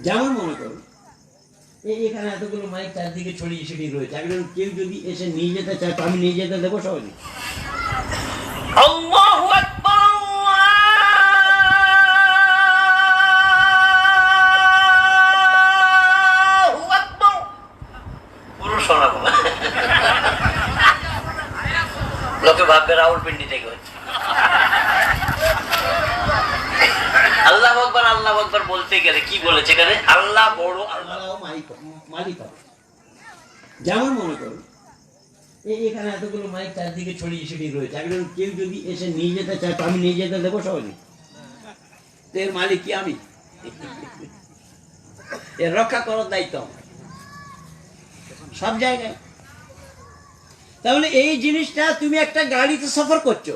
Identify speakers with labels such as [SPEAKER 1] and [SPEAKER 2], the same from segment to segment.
[SPEAKER 1] যেমন মনে করুন এখানে এতগুলো মাইক চারদিকে ছড়িয়ে ছিটিয়ে রয়েছে, একজন কেউ যদি এসে নিয়ে যেতে চায় তো আমি নিয়ে যেতে দেবো সবাই। আল্লাহু আকবার, আল্লাহু আকবার, পুরো শোনাবো। লোকে ভাববে রাউলপিন্ডি থেকে হচ্ছে। আল্লাহ আকবার, আল্লাহ আকবার বলতে গেলে কি বলেছে এখানে? আল্লাহ বড়, আল্লাহ মালিক। যেমন মনে করুন এখানে এতগুলো মাইক চারদিকে ছড়িয়ে ছিটিয়ে রয়েছে, একজন কেউ যদি এসে নিয়ে যেতে চায় তো আমি নিয়ে যেতে দেবো সবাই। এর মালিক কি আমি? এর রক্ষা করার দায়িত্ব আমার সব জায়গায়। তাহলে এই জিনিসটা, তুমি একটা গাড়িতে সফর করছো,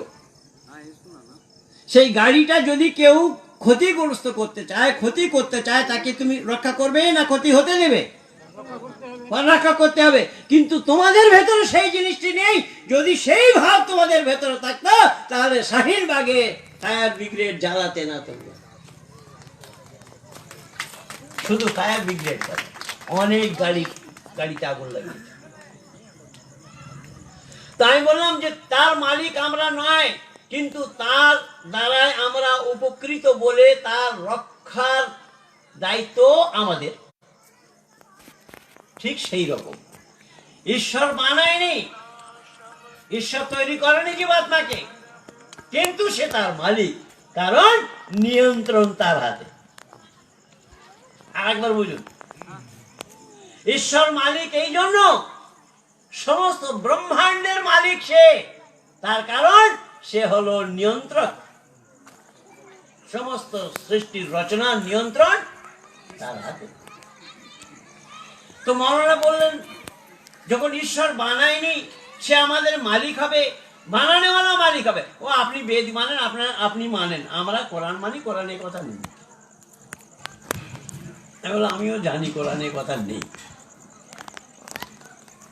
[SPEAKER 1] সেই গাড়িটা যদি কেউ ক্ষতিগ্রস্ত করতে চায়, ক্ষতি করতে চায়, তাকে তুমি রক্ষা করবে না ক্ষতি হতে দেবে? রক্ষা করতে হবে। কিন্তু তোমাদের ভেতরে সেই জিনিসটি নেই। যদি সেই ভাব তোমাদের ভেতরে থাকতো তাহলে শাহিনবাগে ফায়ার ব্রিগেড জ্বালাতে না, তোমরা শুধু ফায়ার ব্রিগেড, অনেক গাড়িতে আগুন লাগিয়েছে। তাই বললাম যে তার মালিক আমরা নয়, কিন্তু তার দ্বারাই আমরা উপকৃত বলে তার রক্ষার দায়িত্ব আমাদের। ঠিক সেই রকম ঈশ্বর বানায়নি, ঈশ্বর তৈরি করেনি জীবাত্মাকে, কিন্তু সে তার মালিক, কারণ নিয়ন্ত্রণ তার হাতে। আরেকবার বুঝুন, ঈশ্বর মালিক এই জন্য, সমস্ত ব্রহ্মাণ্ডের মালিক সে, তার কারণ সে হলো নিয়ন্ত্রক। সমস্ত সৃষ্টির রচনা নিয়ন্ত্রণ তার হাতে। তো মৌলানা বললেন যখন ঈশ্বর বানায়নি সে আমাদের মালিক হবে, বানানেওয়ালা মালিক হবে। ও আপনি বেদ মানেন, আপনি মানেন, আমরা কোরআন মানি, কোরআনের কথা নেই। আমিও জানি কোরআনের কথা নেই,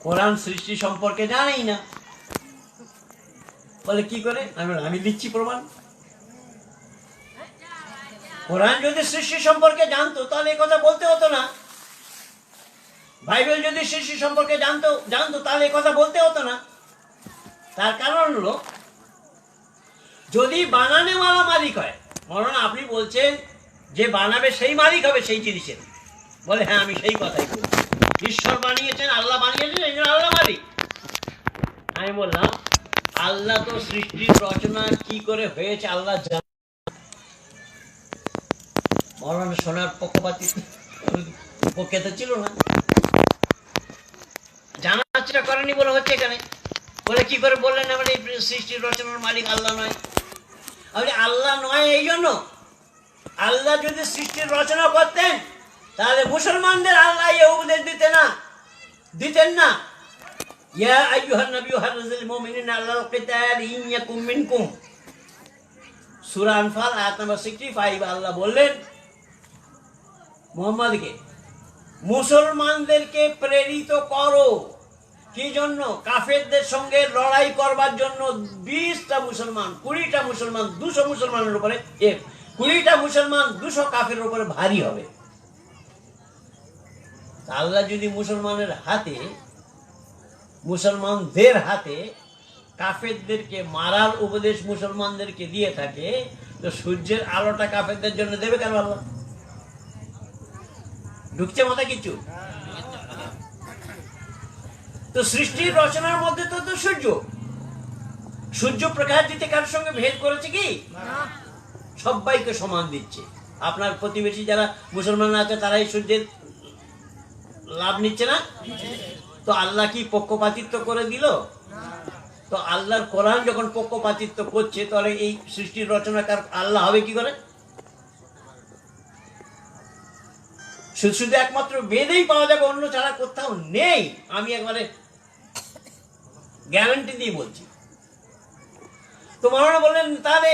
[SPEAKER 1] কোরআন সৃষ্টি সম্পর্কে জানেই না। বলে কি করে? আমি দিচ্ছি প্রমাণ। কোরআন যদি সৃষ্টি সম্পর্কে জানতো তাহলে এই কথা বলতে হতো না। বাইবেল যদি সৃষ্টি সম্পর্কে জানতো তাহলে এই কথা বলতে হতো না। তার কারণ হলো, যদি বানানেওয়ালা মালিক হয়, মৌলানা আপনি বলছেন যে বানাবে সেই মালিক হবে সেই জিনিসের। বলে হ্যাঁ, আমি সেই কথাই বলছি। ঈশ্বর বানিয়েছেন, আল্লাহ বানিয়েছেন, এই জন্য আল্লাহ মালিক। আমি বললাম আল্লাহ তো সৃষ্টির রচনা কি করে হয়েছে আল্লাহ জানেন। মৌলানা সোনার পক্ষপাতী পক্ষে তো ছিল না, জানার চেষ্টা করেনি বলে হচ্ছে এখানে। বলে কি করে বললেন আমার এই সৃষ্টির রচনার মালিক আল্লাহ নয়? আল্লাহ নয় এই জন্য, আল্লাহ যদি সৃষ্টির রচনা করতেন তাহলে মুসলমানদের আল্লাহ এই উপদেশ দিতেন না। ইয়া আইয়ুহান নাবিয়্যু হাররিজিল মুমিনিনা আলাল কিতাল ইন ইয়াকুম মিনকুম, সূরা আনফাল আয়াত নাম্বার 65। আল্লাহ বললেন মুহাম্মদকে, মুসলমানদেরকে প্রেরিত করো। কি জন্য? কাফেরদের সঙ্গে লড়াই করবার জন্য। 20টা মুসলমান, 20টা মুসলমান 200 মুসলমানের উপরে, 20টা মুসলমান 200 কাফেরের উপরে ভারী হবে। আল্লাহ যদি মুসলমানদের হাতে কাফেরদেরকে মারার উপদেশ মুসলমানদেরকে দিয়ে থাকে, তো সূর্যের আলোটা কাফেরদের জন্য দেবে কেন আল্লাহ? ঢুকছে মাথায় কিছু? তো সৃষ্টির রচনার মধ্যে তো সূর্য প্রকাশ দিতে কারোর সঙ্গে ভেদ করেছে কি? সবাইকে সমান দিচ্ছে। আপনার প্রতিবেশী যারা মুসলমান আছে তারাই সূর্যের লাভ নিচ্ছে না? তো আল্লাহ কি পক্ষপাতিত্ব করে দিল? তো আল্লাহর কোরআন যখন পক্ষপাতিত্ব করছে তাহলে এই সৃষ্টির রচনাকার আল্লাহ হবে কি করে? শুধু একমাত্র বেদেই পাওয়া যাবে, অন্য ছাড়া কোথাও নেই। আমি একবারে গ্যারান্টি দিয়ে বলছি। তো মৌলানা বললেন তাহলে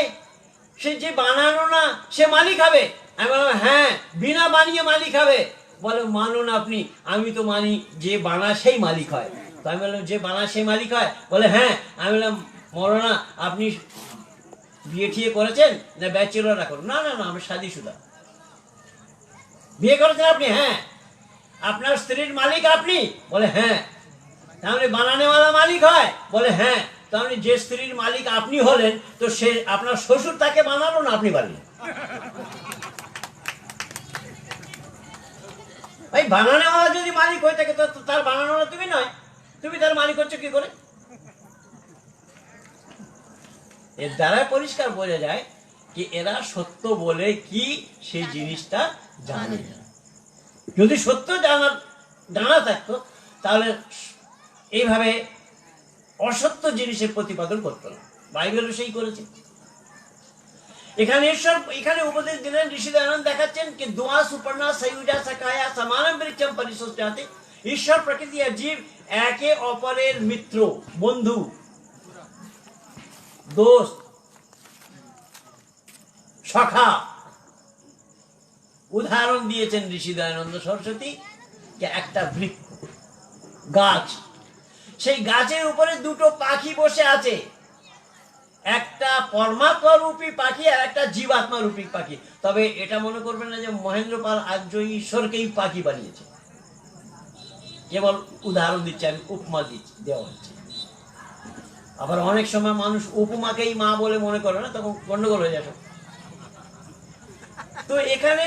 [SPEAKER 1] সে যে বানানো না সে মালিক হবে? আমি বললাম হ্যাঁ, বিনা বানিয়ে মালিক হবে। বলে মানুন আপনি? আমি তো মানি যে বানা সেই মালিক হয়। তো আমি বললাম যে বানা সেই মালিক হয়? বলে হ্যাঁ। আমি বললাম মৌলানা আপনি বিয়ে ঠিয়ে করেছেন না ব্যাচেলর এখন? না না না, আমি শাদীশুদা। বিয়ে করেছেন আপনি? হ্যাঁ। আপনার স্ত্রীর মালিক আপনি? বলে হ্যাঁ। তাহলে বানানেওয়ালা মালিক হয়? বলে হ্যাঁ। তাহলে যে স্ত্রীর মালিক আপনি হলেন, তো সে আপনার শ্বশুর তাকে বানালো না আপনি বানিয়ে? ভাই বানানেওয়ালা যদি মালিক হয়ে থাকে তো তার বানানোওয়ালা তুমি নয়, তুমি তার মালিক হচ্ছে কি করে? এর দ্বারা পরিষ্কার বোঝা যায় কি এরা সত্য বলে কি সেই জিনিসটা জানে না। যদি সত্য জানা থাকতো তাহলে এইভাবে অসত্য জিনিসের প্রতিপাদন করতো না। বাইবেলও সেই করেছে। এখানে উপদেশ দিলেন ঋষি দয়ানন্দ, দেখাচ্ছেন কি দুয়া সুপর্ণা সयुजा सखाया समानम वृक्षम परिसुष्टाते। ঈশ্বর, প্রকৃতি আর জীব একে অপরের মিত্র, বন্ধু, দোস্ত, সখা। উদাহরণ দিয়েছেন ঋষি দয়ানন্দ সরস্বতী যে একটা বৃক্ষ, গাছ, সেই গাছের উপরে দুটো পাখি বসে আছে, একটা পরমাত্মা রূপী পাখি আর একটা জীবাত্মা রূপী পাখি। তবে এটা মনে করবেন না যে মহেন্দ্র পাল আজই ঈশ্বরকেই পাখি বানিয়েছে, কেবল উদাহরণ দিচ্ছে, আমি উপমা দেওয়া হচ্ছে। আবার অনেক সময় মানুষ উপমাকেই মা বলে মনে করে না, তখন গন্ডগোল হয়ে যাবে। তো এখানে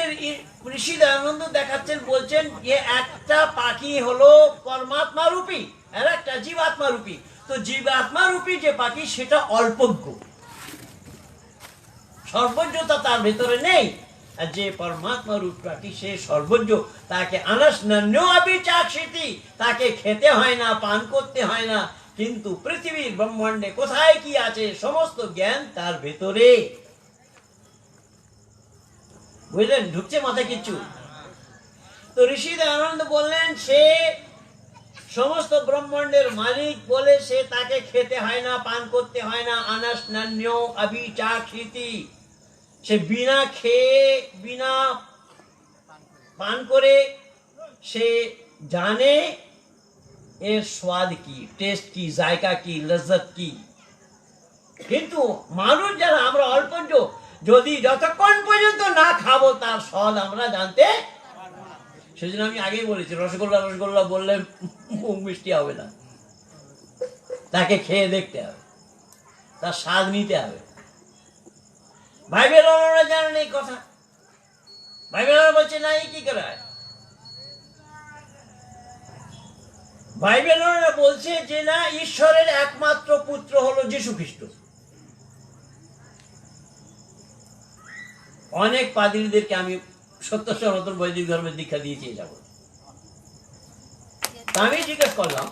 [SPEAKER 1] ঋষি দয়ানন্দ দেখাচ্ছেন, বলছেন যে একটা পাখি হলো পরমাত্মা রূপী আর একটা জীবাত্মা রূপী। তো জীবাত্মা রূপী যে পাখি সেটা অল্পজ্ঞ, সর্বজ্ঞতা তার ভেতরে নেই। আর যে পরমাত্মা রূপ পাখি সে সর্বজ্ঞ, তাকে আনস্নান্যবিচাক্ষিতি, তাকে খেতে হয় না, পান করতে হয় না, কিন্তু পৃথিবীর ব্রহ্মাণ্ডে কোথায় কি আছে সমস্ত জ্ঞান তার ভেতরে। বুঝলেন? ঢুকছে মাথায় কিচ্ছু? তো ঋষি দয়ানন্দ বললেন সে সমস্ত ব্রহ্মাণ্ডের মালিক বলে সে তাকে খেতে হয় না, পান করতে হয় না, আনস্নান্য অবিচাক্ষিতি। সে বিনা খেয়ে বিনা পান করে সে জানে এর স্বাদ কি, টেস্ট কি, জায়গা কি, লজ্জত কি। কিন্তু মানুষ যারা আমরা অল্পজ্ঞ, যদি যতক্ষণ পর্যন্ত না খাবো তার স্বাদ আমরা জানতে, সেজন্য আমি আগেই বলেছি রসগোল্লা রসগোল্লা বললে মুখ মিষ্টি হবে না, তাকে খেয়ে দেখতে হবে, তার স্বাদ নিতে হবে। বাইবেল ওরা জানেন এই কথা। বাইবেল বলছে না, এই কি করে হয়? বাইবেল বলছে যে না, ঈশ্বরের একমাত্র পুত্র হলো যীশু খ্রিস্ট। অনেক পাদ্রীদেরকে আমি সত্য সনাতন বৈদিক ধর্মের দীক্ষা দিয়েছি যাব। আমি জিজ্ঞেস করলাম,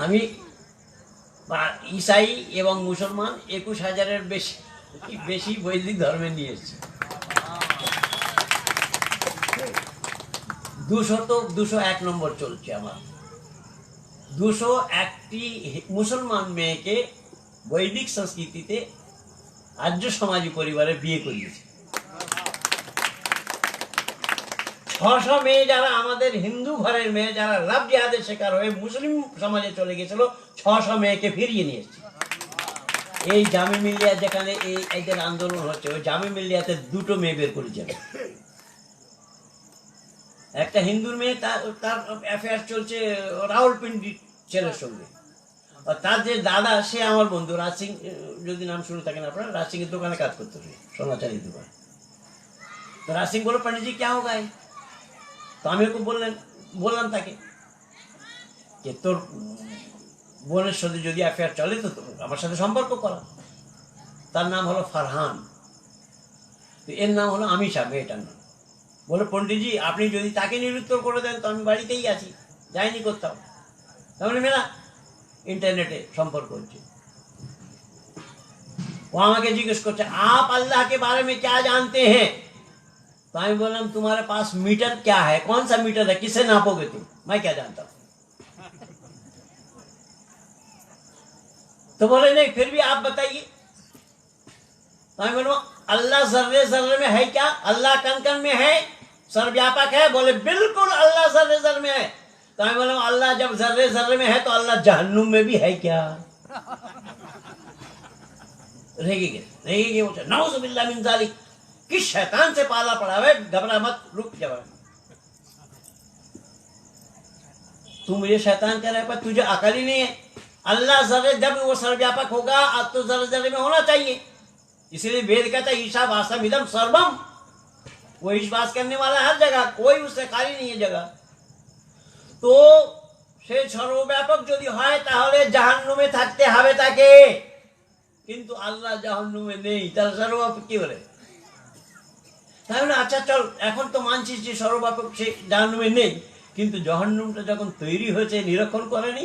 [SPEAKER 1] আমি ঈসাই এবং মুসলমান 21,000-এর বেশি বৈদিক ধর্মে নিয়ে এসেছি। 201 নম্বর চলছে আমার। 201টি মুসলমান মেয়েকে বৈদিক সংস্কৃতিতে আর্য সমাজী পরিবারে বিয়ে করিয়েছে। 600 মেয়ে যারা আমাদের হিন্দু ঘরের মেয়ে, যারা লাভ জিহাদের শিকার হয়ে মুসলিম সমাজে চলে গেছিল, 600 মেয়েকে ফিরিয়ে নিয়ে এসেছে। এই জামে মিলিয়া যেখানে এদের আন্দোলন হচ্ছে, ওই জামে মিলিয়াতে 2টো মেয়ে বের করেছে। একটা হিন্দুর মেয়ে, তার অ্যাফেয়ার চলছে রাহুলপিন্ডি ছেলের সঙ্গে। তার যে দাদা সে আমার বন্ধু, রাজ সিং, যদি নাম শুনে থাকেন আপনারা, রাজ সিং এর দোকানে কাজ করতে, সোনাচারির দোকান। তো রাজ সিং বলো, पंडित जी क्या होगा? তো আমি ওকে বললাম তাকে যে তোর বোনের সাথে যদি অ্যাফেয়ার চলে তো আমার সাথে সম্পর্ক করা। তার নাম হলো ফারহান, তো এর নাম হলো আমিষা মেয়েটার নাম। বলে, पंडित जी আপনি যদি তাকে নিরুত্তর করে দেন তো আমি বাড়িতেই আছি, যাইনি কোথাও। তাহলে মেলা इंटरनेटे संपर्क होच्छे। वो आमाके जिज्ञेस करछे, आप अल्लाह के बारे में क्या जानते हैं? तो मैं बोललाम, तुम्हारे पास मीटर क्या है, कौन सा मीटर है, किसे नापोगे तुम? मैं क्या जानता हूं? तो बोले नहीं, फिर भी आप बताइए। तो मैं बोलूं, अल्लाह जर्रे जर्रे में है क्या? अल्लाह कण कण में है, सर्वव्यापक है? बोले बिल्कुल अल्लाह जर्रे जर्रे में है। तो मैं बोला, अल्लाह जब जर्रे जर्रे में है तो अल्लाह जहन्नुम में भी है क्या? रहेगी बोलते नाउज़ुबिल्लाह मिन ज़ालिक। कि शैतान से पाला पड़ा है, घबरा मत, रुक जा। तू मुझे शैतान कह रहा है, पर तुझे अकल ही नहीं है। अल्लाह जरे जब वो सर्वव्यापक होगा, अब तो जरे जरे में होना चाहिए। इसीलिए वेद कहता है ईशा वासम इदम सर्वम, वो ईश करने वाला हर जगह, कोई उससे खाली नहीं है जगह। तो সে সর্বব্যাপক যদি হয় তাহলে জাহান্নামে থাকতে হবে তাকে, কিন্তু আল্লাহ জাহান্নামে নেই, তাহলে সর্বব্যাপক কি বলে? তাহলে আচ্ছা চল, এখন তো মানছিস যে সর্বব্যাপক সে জাহান্নামে নেই, কিন্তু জাহান্নামটা যখন তৈরি হয়েছে নিরীক্ষণ করেনি,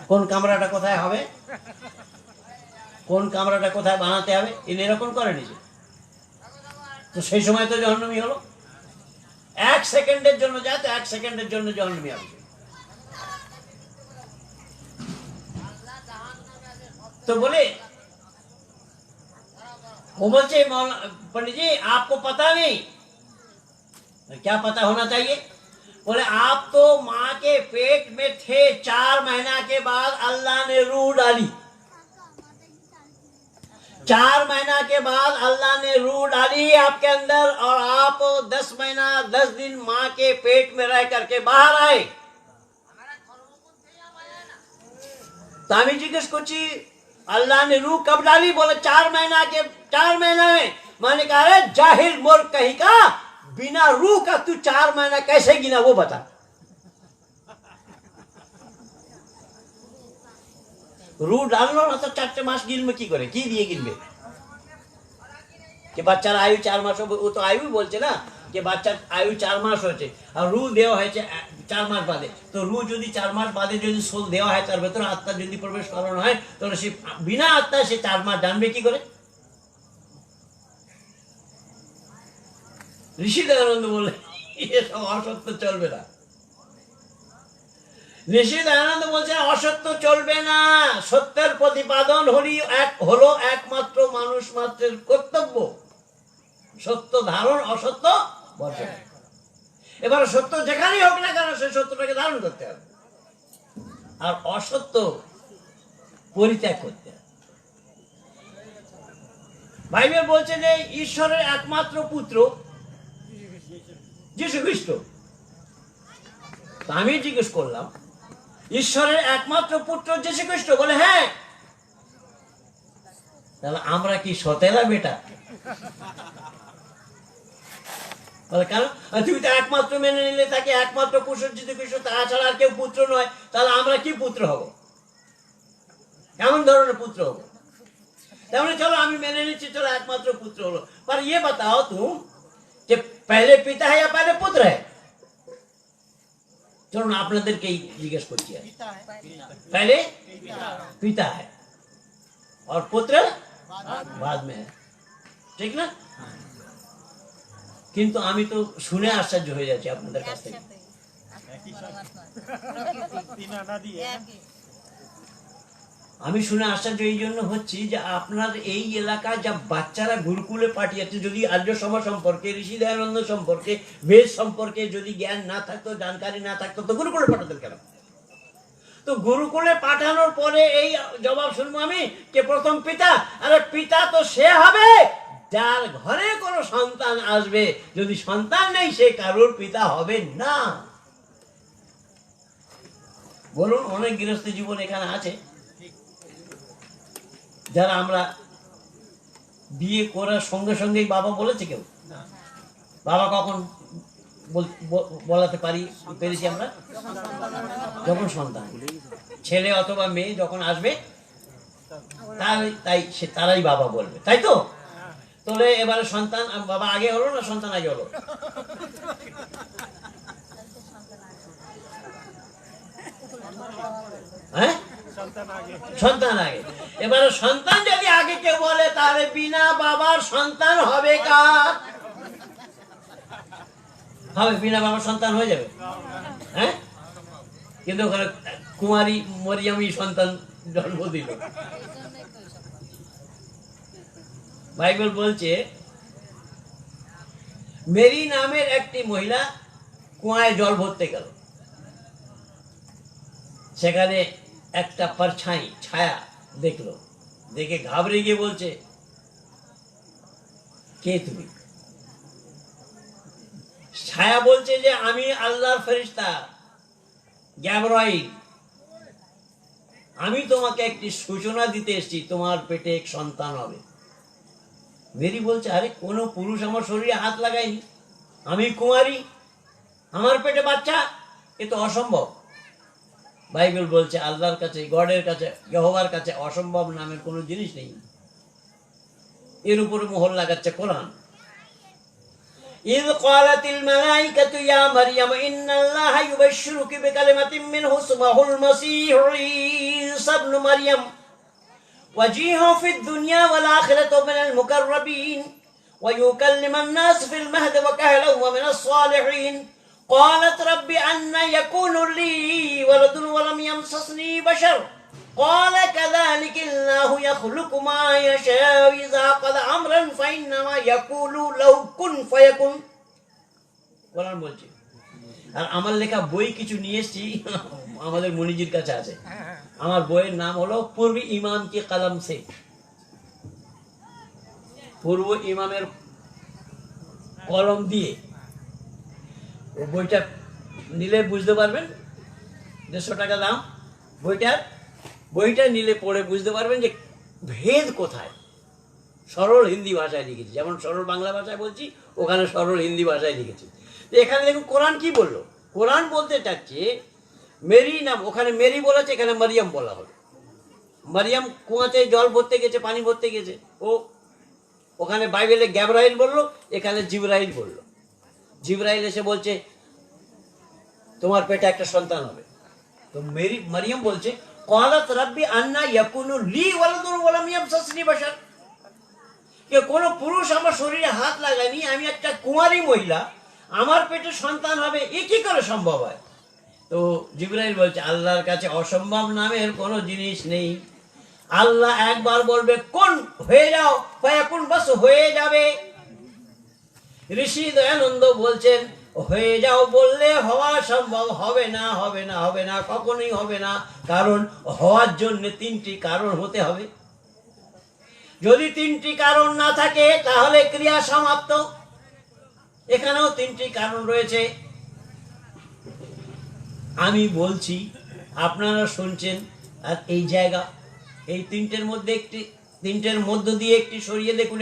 [SPEAKER 1] কোন কামরাটা কোথায় হবে, কোন কামরাটা কোথায় বানাতে হবে, এই নিরীক্ষণ করেনি। তো সেই সময় তো জাহান্নামী হলো। 1 সেকেন্ডের জন্য যায়, তো 1 সেকেন্ডের জন্য জাহান্নামী হবে। तो बोले, वो बोलते पंडित जी आपको पता नहीं, क्या पता होना चाहिए? बोले आप तो माँ के पेट में थे, 4 महीना के बाद अल्लाह ने रूह डाली। 4 महीना के बाद अल्लाह ने रूह डाली आपके अंदर, और आप 10 महीना 10 दिन माँ के पेट में रह करके बाहर आए। तो আমি জিজ্ঞেস করছি अल्लाह ने रूह कब डाली? बोले 4 महीना में। मैंने कहा अरे जाहिल मूर्ख कहीं का, बिना रूह का तू 4 महीना कैसे गिना वो बता। रूह डाललो ना तो 4 मास गिनबे की करे, की दिए गिनबे? कि বাচ্চার आयु 4 मास, वो तो आयु बोलছে না, যে বাচ্চার आयु 4 मास হয়েছে, আর রূহ দেওয়া হয়েছে 4 মাস বাদে। তো রূহ যদি 4 মাস বাদে যদি সোল দেওয়া হয়, তার ভেতরে আত্মা যদি প্রবেশ করানো হয়, তাহলে সে বিনা আত্মায় সে 4 মাস জানবে কি করে? ঋষি দয়ানন্দ বললেন এসব অসত্য চলবে না। ঋষি দয়ানন্দ বলছে অসত্য চলবে না, সত্যের প্রতিপাদন হলো একমাত্র মানুষ মাত্রের কর্তব্য। সত্য ধারণ, অসত্য বর্জন। এবার সত্য যেখানেই হোক না কেন, সে সত্যটাকে ধারণ করতে হবে, আর অসত্য পরিত্যাগ করতে হবে। বাইবেল বলছে যে ঈশ্বরের একমাত্র পুত্র যীশু খ্রিস্ট। আমি জিজ্ঞেস করলাম ঈশ্বরের একমাত্র পুত্র যীশু খ্রিস্ট? বলে হ্যাঁ। তাহলে আমরা কি সতেলা বেটা? বলে কেন? তুমি তো একমাত্র মেনে নিলে তাকে একমাত্র পুত্র যীশু খ্রিস্ট, তাছাড়া আর কেউ পুত্র নয়, তাহলে আমরা কি পুত্র হব? কেমন ধরনের পুত্র হব? তাহলে চলো আমি মেনে নিচ্ছি, চলো একমাত্র পুত্র হলো, पर ये बताओ तुम कि पहले पिता है या पहले पुत्र है? चलो ना আপনাদেরকেই জিজ্ঞেস করছি, पहले पिता है और पुत्र बाद में है, ঠিক না? কিন্তু আমি তো শুনে আশ্চর্য হয়ে যাচ্ছি আপনাদের কাছ থেকে। আমি শুনে আশ্চর্য এই জন্য হচ্ছি যে আপনার এই এলাকায় যা বাচ্চারা গুরুকুলে পাঠিয়েছে, যদি আর্য সমাজ সম্পর্কে, ঋষি দয়ানন্দ সম্পর্কে, বেদ সম্পর্কে যদি জ্ঞান না থাকতো, জানকারি না থাকতো, তো গুরুকুলে পাঠাতেন কেন? তো গুরুকুলে পাঠানোর পরে এই জবাব শুনবো আমি যে প্রথম পিতা। আরে পিতা তো সে হবে যার ঘরে কোনো সন্তান আসবে, যদি সন্তান নেই সে কারোর পিতা হবে না। বলুন, অনেক গৃহস্থ জীবন এখানে আছে যারা আমরা বিয়ে করার সঙ্গে সঙ্গেই বাবা বলেছে কেউ? বাবা কখন বলাতে পেরেছি আমরা? যখন সন্তান, ছেলে অথবা মেয়ে যখন আসবে, তাই সে তারাই বাবা বলবে, তাই তো? তাহলে এবারে সন্তান বাবা আগে হলো না সন্তান আগে হলো? হ্যাঁ, সন্তান আগে। এবারে সন্তান যদি আগে কেউ বলে, তাহলে বিনা বাবার সন্তান হবে কার? হবে, বিনা বাবার সন্তান হয়ে যাবে। হ্যাঁ, কিন্তু ওখানে কুমারী মরিয়মই সন্তান জন্ম দিল। বাইবেল বলছে মেরি নামের একটি মহিলা কুয়ায় জল ভরতে গেল, সেখানে একটা परछाई ছায়া দেখলো, দেখে ঘাবড়ে গিয়ে বলছে কে তুমি? ছায়া বলছে যে আমি আল্লাহর ফেরেশতা গ্যাবরাইল, আমি তোমাকে একটি সূচনা দিতে এসেছি, তোমার পেটে এক সন্তান হবে। মেরি বলছে, আরে কোনো পুরুষ আমার শরীরে হাত লাগায়নি, আমি কুমারী, আমার পেটে বাচ্চা, এ তো অসম্ভব। বাইবেল বলছে আল্লাহর কাছে, গডের কাছে, ইহোবার কাছে অসম্ভব নামের কোনো জিনিস নেই। এর উপরে মোহর লাগাচ্ছে কোরআন। إذ قالت الملائكة يا مريم إن الله يبشرك بكلمة منه اسمه المسيح عيسى ابن مريم وجيها في الدنيا والآخرة من المقربين ويكلم الناس في المهد وكهلا ومن الصالحين قالت رب أن يكون لي ولد ولم يمسسني بشر قال كذلك الله يخلق ما يشاء إذا قضى أمرا فإنما يقول له كن فيكون। কোরআন বলছে। আর আমার লেখা বই কিছু নিয়ে এসেছি, আমাদের মনিজির কাছে আছে। আমার বইয়ের নাম হলো পূর্ব ইমাম কি কলম সে। পূর্ব ইমামের কলম দিয়ে বইটা নিলে বুঝতে পারবেন, 150 টাকা দাম বইটা নিলে পড়ে বুঝতে পারবেন যে ভেদ কোথায়। সরল হিন্দি ভাষায় লিখেছি, যেমন সরল বাংলা ভাষায় বলছি, ওখানে সরল হিন্দি ভাষায় লিখেছি। এখানে দেখুন কোরআন কি বললো। কোরআন বলতে চাচ্ছে মেরি নাম, ওখানে মেরি বলেছে, এখানে মারিয়াম বলা হলো। মারিয়াম কুয়াতে জল ভরতে গেছে, পানি ভরতে গেছে, ও ওখানে বাইবেলে গ্যাবরাইল বললো, এখানে জিবরাইল বললো। জিবরাইল এসে বলছে তোমার পেটে একটা সন্তান হবে। তো মারিয়াম বলছে ক্বালাত রাব্বি আন্না ইয়াকুনু লি ওয়ালাদুন ওয়া লাম ইয়ামসাসনি বাশার, যে কোনো পুরুষ আমার শরীরে হাত লাগায়নি, আমি একটা কুমারী মহিলা, আমার পেটে সন্তান হবে, এ কি করে সম্ভব হয়? তো জিবরাইল বলছে আল্লাহর কাছে অসম্ভব নামের কোনো জিনিস নেই। আল্লাহ একবার বলবে কোন, হয়ে যাও, ফায়াকুন, বাস হয়ে যাবে। ঋষি দয়ানন্দ বলছেন হয়ে যাও বললে হওয়া সম্ভব হবে না, হবে না, হবে না, কখনোই হবে না। কারণ হওয়ার জন্য 3টি কারণ হতে হবে। যদি 3টি কারণ না থাকে তাহলে ক্রিয়া সমাপ্ত। এখানেও 3টি কারণ রয়েছে, আমি বলছি, আপনারা শুনছেন। আর এই জায়গা, এই 3টের মধ্যে একটি, 3টের মধ্য দিয়ে একটি সরিয়ে দেখুন।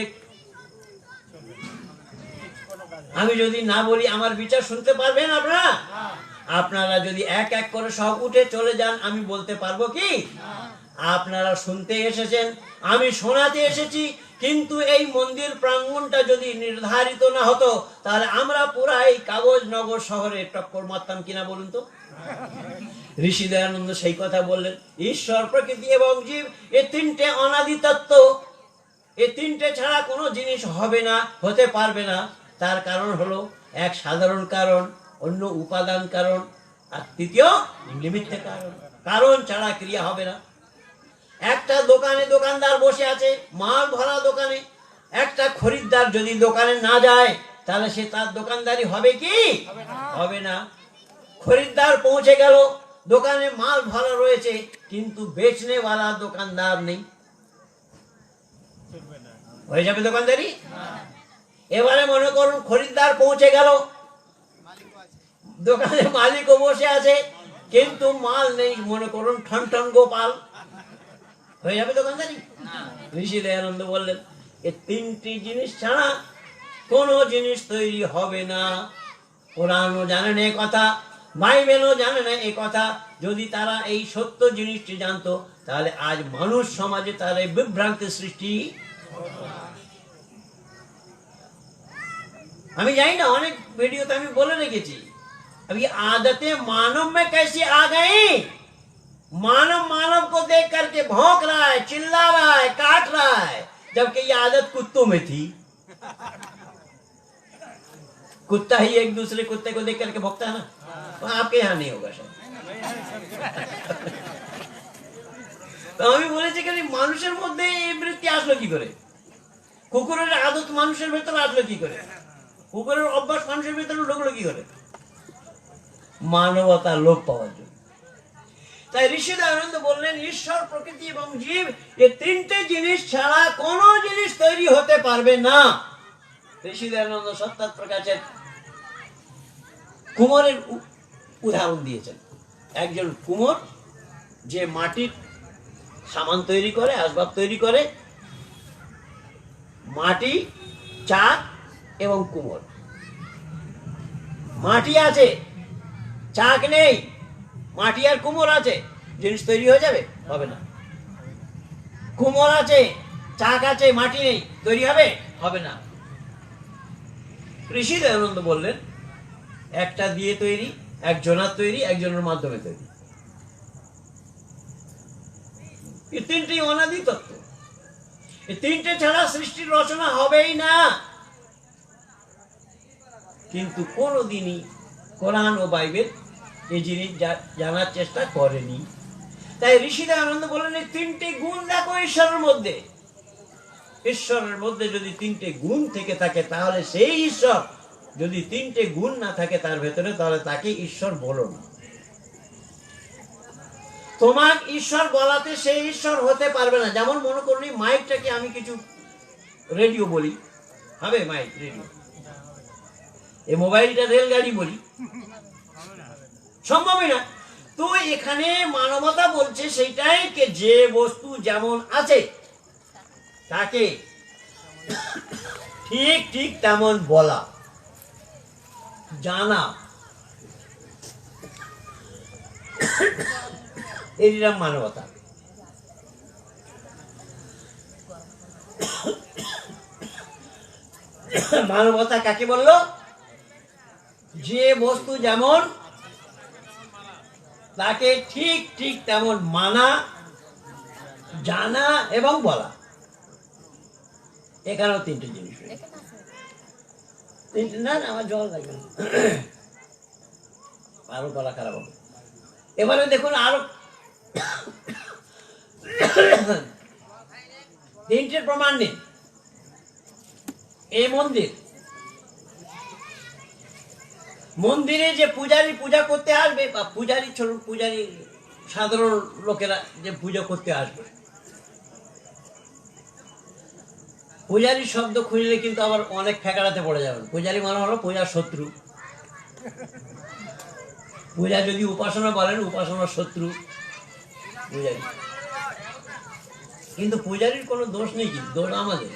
[SPEAKER 1] আমি যদি না বলি আমার বিচার শুনতে পারবেন আপনারা? আপনারা যদি এক এক করে সব উঠে চলে যান, আমি বলতে পারবো কি? আপনারা শুনতে এসেছেন, আমি শোনাতে এসেছি। কিন্তু এই মন্দির প্রাঙ্গণটা যদি নির্ধারিত না হতো তাহলে আমরা পুরা এই কাগজনগর শহরে টক্কর মারতাম কিনা বলুন তো। ঋষি দয়ানন্দ সেই কথা বললেন। ঈশ্বর, প্রকৃতি এবং জীব, এই 3টে অনাদি তত্ত্ব, এই 3টে ছাড়া কোনো জিনিস হবে না, হতে পারবে না। তার কারণ হলো এক সাধারণ কারণ, অন্য উপাদান কারণ, আর তৃতীয় নিমিত্ত কারণ। কারণ ছাড়া ক্রিয়া হবে না। একটা দোকানে দোকানদার বসে আছে, মাল ভরা দোকানে, একটা খরিদ্দার যদি দোকানে না যায় তাহলে সে তার দোকানদারি হবে কি? হবে না। খরিদ্দার পৌঁছে গেল, দোকানে মাল ভরা রয়েছে, কিন্তু বেচনেওয়ালা দোকানদার নেই, হয়ে যাবে দোকানদারি? এবারে মনে করুন খরিদ্দার পৌঁছে গেল, দোকানে মালিকও বসে আছে, কিন্তু মাল নেই, মনে করুন ঠন ঠন গোপাল, হয়ে যাবে দোকানদারি? ঋষি দয়ানন্দ বললেন এই 3টি জিনিস ছাড়া কোনো জিনিস তৈরি হবে না। কোরআনও জানে না এ কথা, বাইবেলও জানে না এ কথা। যদি তারা এই সত্য জিনিসটি জানতো তাহলে আজ মানুষ সমাজে তার এই বিভ্রান্তি সৃষ্টি। আমি জানি না, অনেক ভিডিওতে আমি বলে রেখেছি, अभी आदतें मानव में कैसी आ गई। मानव मानव को देख करके भौंक रहा है, चिल्ला रहा है, काट रहा है, जबकि ये आदत कुत्तों में थी। कुत्ता ही एक दूसरे कुत्ते को देख करके भौंकता है ना, तो आपके यहाँ नहीं होगा शायद। তো আমি বলেছি কি মানুষের মধ্যে এই বৃত্তি আসলো কি করে? কুকুরের আদত মানুষের ভেতরে আসলো কি করে? কুকুরের অভ্যাস মানুষের ভেতরে ঢুকলো কি করে? মানবতা লোপ পাওয়ার জন্য। তাই ঋষি দয়ানন্দ বললেন ঈশ্বর, প্রকৃতি এবং জীব, এই 3টে জিনিস ছাড়া কোনো জিনিস তৈরি হতে পারবে না। ঋষি দয়ানন্দ সত্যাত প্রকাশের কুমোরের উদাহরণ দিয়েছেন। একজন কুমোর যে মাটির সামান তৈরি করে, আসবাব তৈরি করে, মাটি, চাক এবং কুমোর। মাটি আছে, চাক নেই, মাটি আর কুমোর আছে, জিনিস তৈরি হয়ে যাবে? হবে না। কুমোর আছে, চাক আছে, মাটি নেই, তৈরি হবে? হবে না। ঋষি দয়ানন্দ বললেন একটা দিয়ে তৈরি, একজনের তৈরি, একজনের মাধ্যমে তৈরি। এই তিনটেই অনাদি তত্ত্ব। এই তিনটে ছাড়া সৃষ্টির রচনা হবেই না। কিন্তু কোনোদিনই কোরআন ও বাইবেল এই জিনিস জানার চেষ্টা করেনি। তাই ঋষি দয়ানন্দ বললেন এই তিনটে গুণ দেখো ঈশ্বরের মধ্যে। ঈশ্বরের মধ্যে যদি তিনটে গুণ থেকে থাকে তাহলে সেই ঈশ্বর। যদি তিনটে গুণ না থাকে তার ভেতরে, তাহলে তাকে ঈশ্বর বলো না। তোমার ঈশ্বর বলাতে সেই ঈশ্বর হতে পারবে না। যেমন মনে করুন মাইকটাকে আমি কিছু রেডিও বলি, হবে মাইক রেডিও। এই মোবাইলটা রেলগাড়ি বলি, সম্ভবই না। তো এখানে মানবতা বলছে সেইটাই, যে বস্তু যেমন আছে তাকে ঠিক ঠিক তেমন বলা, জানা। এরকম মানবতা। মানবতা কাকে বললো? যে বস্তু যেমন তাকে ঠিক ঠিক তেমন মানা, জানা এবং বলা। এখানেও তিনটে জিনিস। তিনটে না, আমার জল লাগবে না, আরো গলা খারাপ হবে। এবারে দেখুন আরো তিনটের প্রমাণ নেই। এই মন্দিরে যে পূজারী পূজা করতে আসবে, বা পূজারী সাধারণ লোকেরা যে পূজা করতে আসবে, পূজারী শব্দ খুঁজলে কিন্তু আবার অনেক ফেকাড়াতে পড়ে যাবেন। পূজারী মানে হলো পূজার শত্রু। পূজা যদি উপাসনা বলেন, উপাসনার শত্রু পূজারী। কিন্তু পূজারীর কোনো দোষ নেই, কি দোষ আমাদের।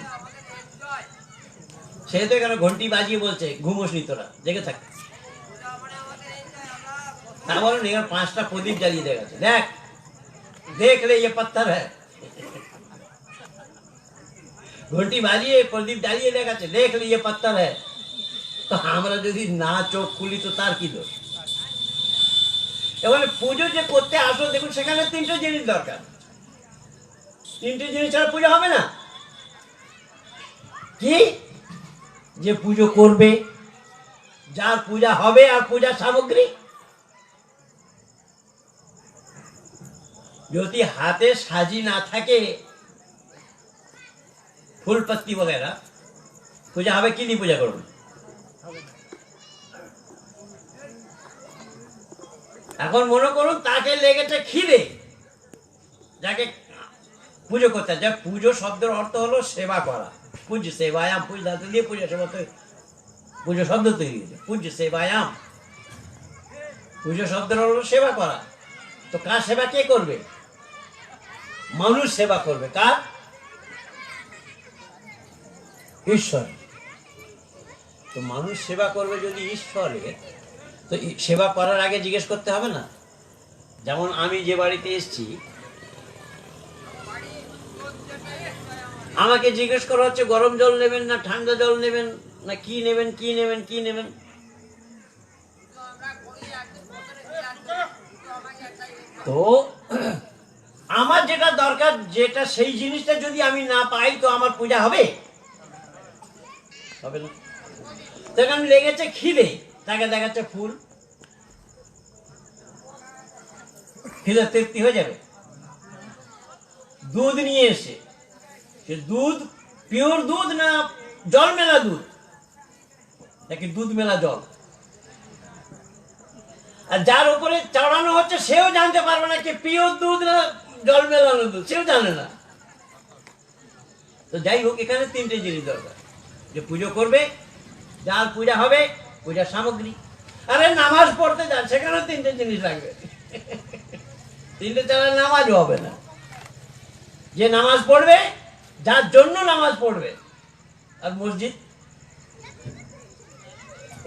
[SPEAKER 1] সে তো এখানে ঘন্টি বাজিয়ে বলছে ঘুমোসনি তোরা, জেগে থাক। তা বলেন এখানে 5টা প্রদীপ জ্বালিয়ে দেখাচ্ছে, দেখ রে ये पत्थर है। ঘন্টি বাজিয়ে প্রদীপ জ্বালিয়ে দেখাচ্ছে, দেখ রে ये पत्थर है। তো আমরা যদি না চোখ খুলি তো তার কি দোষ? এবারে পুজো যে করতে আসো, দেখুন সেখানে তিনটে জিনিস দরকার। তিনটে জিনিস ছাড়া পুজো হবে না। কি? যে পুজো করবে, যার পূজা হবে, আর পূজার সামগ্রী। যদি হাতে সাজি না থাকে, ফুল পত্তি বগেরা, পূজা হবে কি? নিয়ে পূজা করবে। এখন মনে করুন তাকে লেগেছে খিদে, যাকে পুজো করতে। যা পুজো শব্দের অর্থ হলো সেবা করা। পূজ্য সেবায়াম, পূজ ধাতু দিয়ে পূজা সেবা তৈরি, পুজো শব্দ তৈরি হয়েছে। পূজ্য সেবায়াম, পুজো শব্দের হলো সেবা করা। তো কার সেবা কে করবে? মানুষ সেবা করবে। কার? ঈশ্বর। তো মানুষ সেবা করবে যদি ঈশ্বরের, তো সেবা করার আগে জিজ্ঞেস করতে হবে না? যেমন আমি যে বাড়িতে এসেছি, আমাকে জিজ্ঞেস করা হচ্ছে গরম জল নেবেন না ঠান্ডা জল নেবেন, না কি নেবেন, কি নেবেন, কি নেবেন। তো আমার যেটা দরকার, যেটা সেই জিনিসটা যদি আমি না পাই, তো আমার পূজা হবে? হবে না। তখন লেগেছে খিদে, তাকে দেখাচ্ছে ফুল, খিদে তৃপ্তি হয়ে যাবে। দুধ নিয়ে এসে, সে দুধ পিওর দুধ না জল মেলা দুধ, নাকি দুধ মেলা জল। আর যার উপরে চড়ানো হচ্ছে সেও জানতে পারবে না কি পিওর দুধ না জল মেলানো দুধ, সেও জানে না। তো যাই হোক, এখানে তিনটে জিনিস দরকার। যে পুজো করবে, যার পূজা হবে, পূজার সামগ্রী। আরে নামাজ পড়তে যান, সেখানেও তিনটে জিনিস লাগবে। তিনটে ছাড়া নামাজও হবে না। যে নামাজ পড়বে, যার জন্য নামাজ পড়বে, আর মসজিদ,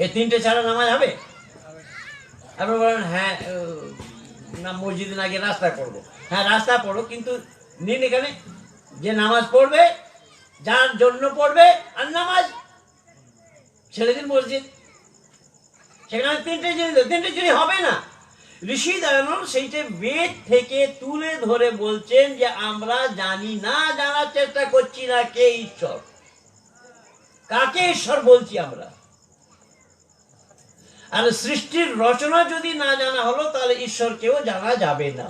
[SPEAKER 1] এই তিনটে ছাড়া নামাজ হবে? আপনি বলেন হ্যাঁ না, মসজিদে না গিয়ে রাস্তায় পড়বো। হ্যাঁ রাস্তায় পড়ো, কিন্তু নিন এখানে যে নামাজ পড়বে, যার জন্য পড়বে, আর নামাজ ছেড়ে দিন মসজিদ। সেখানে তিনটে জিনিস হবে না। ঋষি দয়ানন্দ সেইটা বেদ থেকে তুলে ধরে বলছেন যে আমরা জানি না, জানার চেষ্টা করছি না কে ঈশ্বর, কাকে ঈশ্বর বলছি আমরা। আর সৃষ্টির রচনা যদি না জানা হলো, তাহলে ঈশ্বরকেও জানা যাবে না।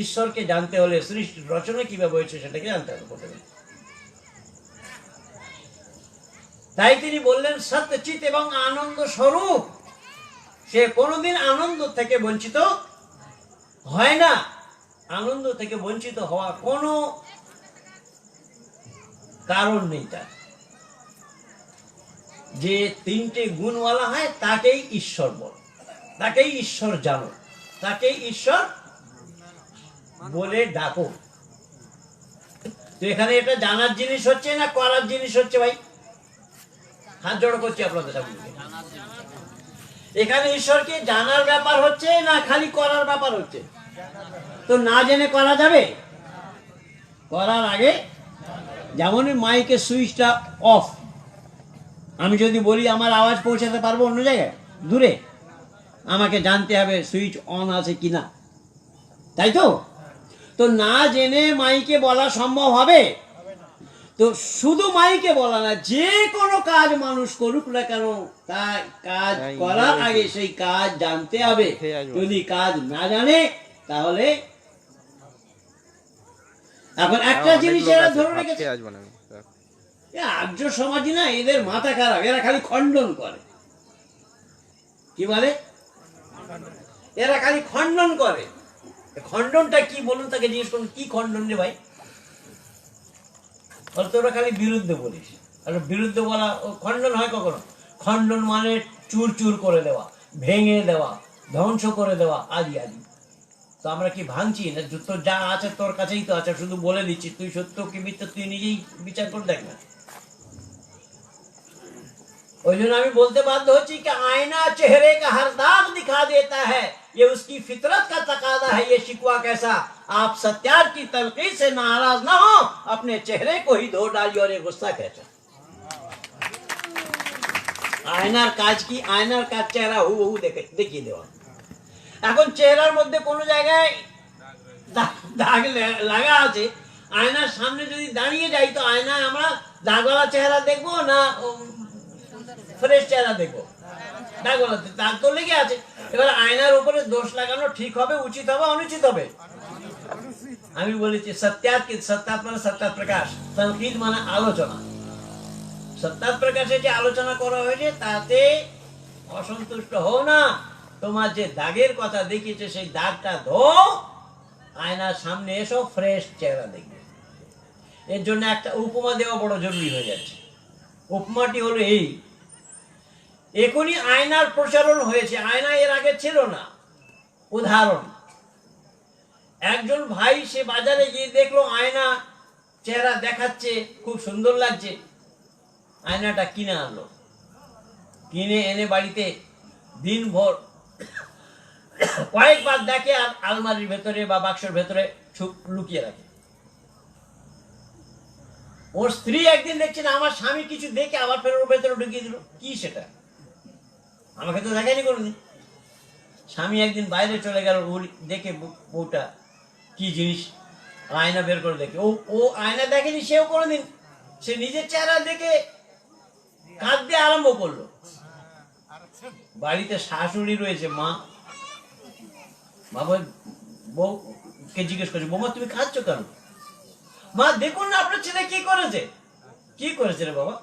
[SPEAKER 1] ঈশ্বরকে জানতে হলে সৃষ্টির রচনা কিভাবে হয়েছে সেটাকে জানতে হবে প্রথমে। তাই তিনি বললেন সত্যচিৎ এবং আনন্দ স্বরূপ, সে কোনোদিন আনন্দ থেকে বঞ্চিত হয় না। আনন্দ থেকে বঞ্চিত হওয়া কোনো কারণ নেই তার। যে তিনটে গুণওয়ালা হয় তাকেই ঈশ্বর বল, তাকেই ঈশ্বর জানো, তাকেই ঈশ্বর বলে ডাকো। তো এখানে এটা জানার জিনিস হচ্ছে না করার জিনিস হচ্ছে? ভাই হাত জড়ো করছি আপনাদের সামনে। এখানে ঈশ্বরকে জানার ব্যাপার হচ্ছে না খালি করার ব্যাপার হচ্ছে? তো না জেনে করা যাবে? করার আগে যেমন মাইকের সুইচটা অফ, আমি যদি বলি আমার আওয়াজ পৌঁছাতে পারবো অন্য জায়গায় দূরে, আমাকে জানতে হবে সুইচ অন আছে কিনা, তাই তো? তো না জেনে মাইকে বলা সম্ভব হবে? তো শুধু মাইকে বলা না, যে কোনো কাজ মানুষ করুক না কেন, তার কাজ করার আগে সেই কাজ জানতে হবে। যদি কাজ না জানে তাহলে, এখন একটা জিনিস এরা ধরে রেখেছে, আর্য সমাজই না, এদের মাথা খারাপ, এরা খালি খণ্ডন করে। কি বলে? এরা খালি খণ্ডন করে। খণ্ডনটা কি বলুন, তাকে জিজ্ঞেস করুন কি খণ্ডন রে ভাই? তোরা খালি বিরুদ্ধে বলিস। আর বিরুদ্ধে বলা খণ্ডন হয় কখনো? খণ্ডন মানে চুর চুর করে দেওয়া, ভেঙে দেওয়া, ধ্বংস করে দেওয়া, আদি আদি। তো আমরা কি ভাঙছি না? তোর যা আছে তোর কাছেই তো আছে, শুধু বলে দিচ্ছি। তুই সত্য কি মিথ্যা তুই নিজেই বিচার করে দেখ না। ওই জন্য আমি বলতে বাধ্য হচ্ছি कि आईना चेहरे का हर दाग दिखा देता है, ये उसकी फितरत का तकादा है, ये शिकवा कैसा। आप सत्यार्थ की तलकीन से नाराज ना हो, अपने चेहरे को ही धो डालिए, और ये गुस्सा कैसा। আয়নার কাজ কি? আয়নার কাজ চেহারা হুবহু দেখিয়ে দেওয়া। এখন চেহারার মধ্যে কোনো জায়গায় দাগ লাগা আছে, আয়নার সামনে যদি দাঁড়িয়ে যাই, তো আয়নায় আমরা দাগওয়ালা চেহারা দেখবো না ফ্রেশ চেহারা দেখবো? দাগওয়ালা, দাগ তো লেগে আছে। এবার আয়নার উপরে দোষ লাগানো ঠিক হবে, উচিত হবে, অনুচিত হবে? আমি বলেছি সত্যাত কি, সত্যাত মানে সত্যাত প্রকাশ, তনকিদ মানে আলোচনা। সত্যাত প্রকাশে যে আলোচনা করা হয়েছে তাতে অসন্তুষ্ট হও না। তোমার যে দাগের কথা দেখিয়েছে সেই দাগটা ধো, আয়নার সামনে এসো, ফ্রেশ চেহারা দেখবে। এর জন্য একটা উপমা দেওয়া বড় জরুরি হয়ে যাচ্ছে। উপমাটি হলো এই, এখনই আয়নার প্রচলন হয়েছে, আয়না এর আগে ছিল না। উদাহরণ, একজন ভাই সে বাজারে গিয়ে দেখলো আয়না চেহারা দেখাচ্ছে, খুব সুন্দর লাগছে, আয়নাটা কিনে আনলো। কিনে এনে বাড়িতে দিনভর কয়েকবার দেখে, আর আলমারির ভেতরে বা বাক্সের ভেতরে লুকিয়ে রাখে। ওর স্ত্রী একদিন দেখছে না, আমার স্বামী কিছু দেখে আবার ফের ওর ভেতরে ঢুকিয়ে দিল। কি সেটা? আমাকে তো দেখায়নি কোনোদিন। স্বামী একদিন বাইরে চলে গেল, ও দেখে বউটা কি জিনিস, আয়না বের করে দেখে। ও আয়না দেখেনি সেও কোনোদিন, সে নিজের চেহারা দেখে কাঁদতে আরম্ভ করলো। বাড়িতে শাশুড়ি রয়েছে, মা, বাবা বউকে জিজ্ঞেস করছে, বৌমা তুমি খাচ্ছ কেন? মা দেখুন না আপনার ছেলে কি করেছে। কি করেছে রে বাবা?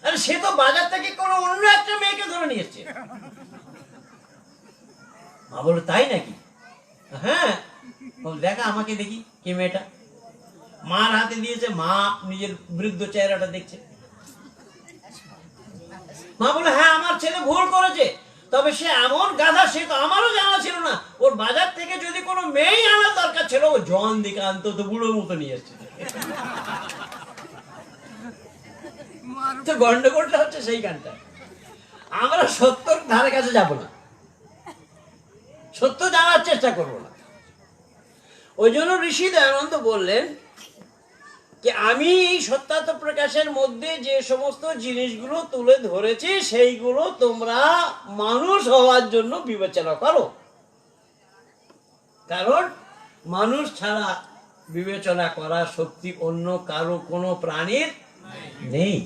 [SPEAKER 1] আরে সে তো বাজার থেকে কোনো অন্য একটা মেয়েকে ধরে নিয়ে এসছে। মা বললো তাই নাকি? হ্যাঁ। দেখা আমাকে দেখি কে মেয়েটা। মার হাতে দিয়েছে, মা নিজের বৃদ্ধ চেহারাটা দেখছে। মা বলে হ্যাঁ আমার ছেলে ভুল করেছে, তবে সে এমন গাধা, সে তো আমারও জানা ছিল না, ওর বাজার থেকে যদি কোনো মেয়ে আনার দরকার ছিল ও জন দিকে আনতো, তো বুড়োর মতো নিয়ে এসছে। তো গন্ডগোলটা হচ্ছে সেইখানটা। আমরা সত্যর ধারে কাছে যাব না, সত্য জানার চেষ্টা করবো না। ওই জন্য ঋষি দয়ানন্দ বললেন যে আমি এই সত্যার্থ প্রকাশের মধ্যে যে সমস্ত জিনিসগুলো তুলে ধরেছি সেইগুলো তোমরা মানুষ হওয়ার জন্য বিবেচনা করো, কারণ মানুষ ছাড়া বিবেচনা করার শক্তি অন্য কারো কোনো প্রাণীর নেই।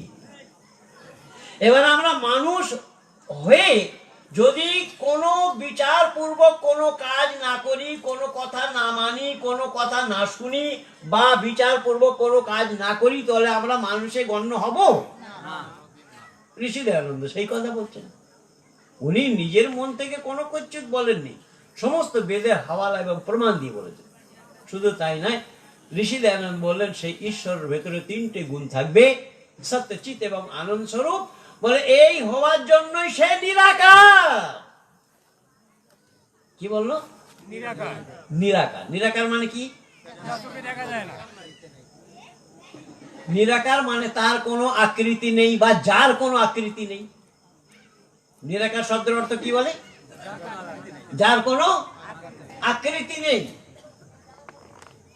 [SPEAKER 1] এবার আমরা মানুষ হয়ে যদি কোনো বিচারপূর্বক কোনো কাজ না করি, কোনো কথা না মানি, কোনো কথা না শুনি, বা বিচারপূর্বক কোনো কাজ না করি, তাহলে আমরা মানুষে গণ্য হব না। ঋষি দয়ানন্দ সেই কথা বলছেন। উনি নিজের মন থেকে কোনো কচ্ছুত বলেননি, সমস্ত বেদের হাওয়ালা এবং প্রমাণ দিয়ে বলেছেন। শুধু তাই নয়, ঋষি দয়ানন্দ বললেন সেই ঈশ্বরের ভেতরে তিনটে গুণ থাকবে, সত্য, চিৎ এবং আনন্দ স্বরূপ। বলে এই হওয়ার জন্যই সে নিরাকার। কি বললো? নিরাকার। নিরাকার, নিরাকার মানে কি? নিরাকার মানে তার কোনো আকৃতি নেই বা যার কোনো আকৃতি নেই। নিরাকার শব্দের অর্থ কি বলে? যার কোনো আকৃতি নেই।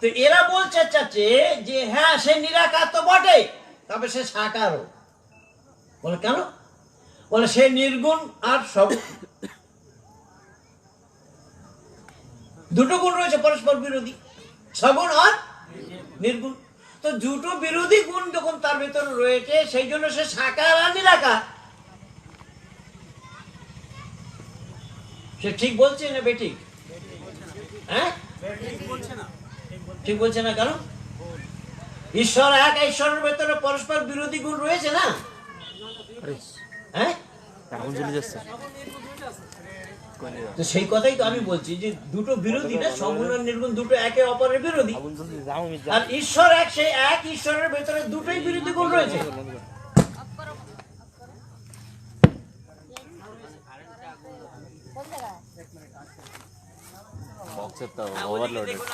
[SPEAKER 1] তো এরা বলছে চাচ্ছে যে হ্যাঁ সে নিরাকার তো বটে, তবে সে সাকারও। বলে কেন? বলে সে নির্গুণ আর সগুণ, দুটো গুণ রয়েছে পরস্পর বিরোধী, সগুণ আর নির্গুণ। তো দুটো বিরোধী গুণ যখন তার ভেতরে রয়েছে, সেই জন্য সে সাকার আর নিরাকার। সে ঠিক বলছে না বেঠিক? হ্যাঁ ঠিক বলছে না। কারণ ঈশ্বর এক, ঈশ্বরের ভেতরে পরস্পর বিরোধী গুণ রয়েছে না? হ্যাঁ, তো সেই কথাই তো আমি বলছি যে দুটো বিরোধী না, সগুণ আর নির্গুণ দুটো একে অপরের বিরোধী। আর ঈশ্বর এক, সেই এক ঈশ্বরের ভেতরে দুটোই বিরোধী গুণ রয়েছে।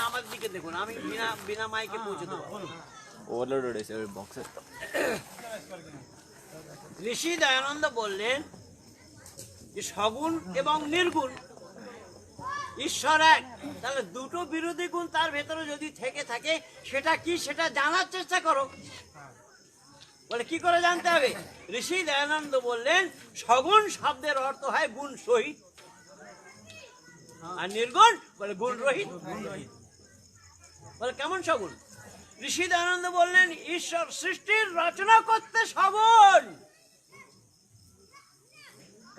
[SPEAKER 1] আমার দিকে দেখুন, আমি বিনা মাইকে পৌঁছে দেবো। ঋষি দয়ানন্দ বললেন যে সগুণ এবং নির্গুণ ঈশ্বর এক, তাহলে দুটো বিরোধী গুণ তার ভেতরে যদি থেকে থাকে, সেটা কি সেটা জানার চেষ্টা করো। বলে কি করে জানতে হবে? ঋষি দয়ানন্দ বললেন সগুণ শব্দের অর্থ হয় গুণ সহিত, আর নির্গুণ বলে গুণ রহিত। বলে কেমন সগুণ? ঋষি দয়ানন্দ বললেন ঈশ্বর সৃষ্টির রচনা করতে সগুণ,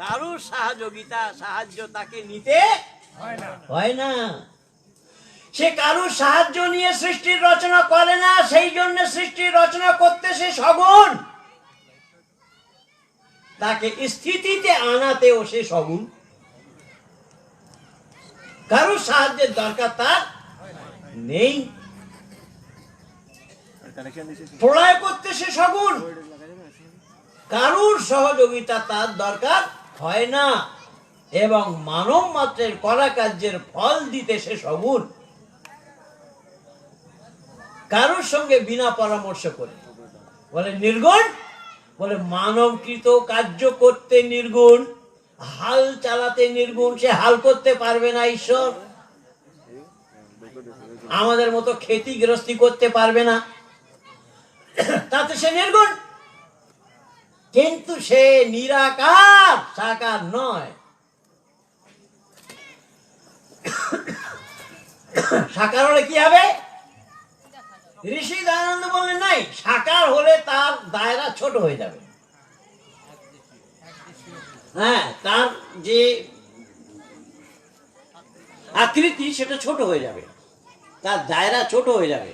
[SPEAKER 1] কারুর সহযোগিতা সাহায্য তাকে নিতে হয় না। সে কারুর সাহায্য নিয়ে সৃষ্টির রচনা করে না, সেই জন্য সৃষ্টির রচনা করতে সে সগুণ। তাকে স্থিতিতে আনাতেও সে সগুণ, কারুর সাহায্যের দরকার তার নেই। প্রলয় করতে সে সগুণ, কারুর সহযোগিতা তার দরকার হয় না। এবং মানব মাত্রের করা কার্যের ফল দিতে সে সগুণ, কারুর সঙ্গে বিনা পরামর্শ করে। বলে নির্গুণ, বলে মানবকৃত কার্য করতে নির্গুণ, হাল চালাতে নির্গুণ। সে হাল করতে পারবে না ঈশ্বর, আমাদের মতো খেতি গৃহস্থী করতে পারবে না, তাতে সে নির্গুণ। কিন্তু সে নিরাকার, সাকার নয়। সাকার হলে কি হবে? ঋষি দয়ানন্দ বললেন নাই, সাকার হলে তার দায়রা ছোট হয়ে যাবে। হ্যাঁ, তার যে আকৃতি সেটা ছোট হয়ে যাবে, তার দায়রা ছোট হয়ে যাবে,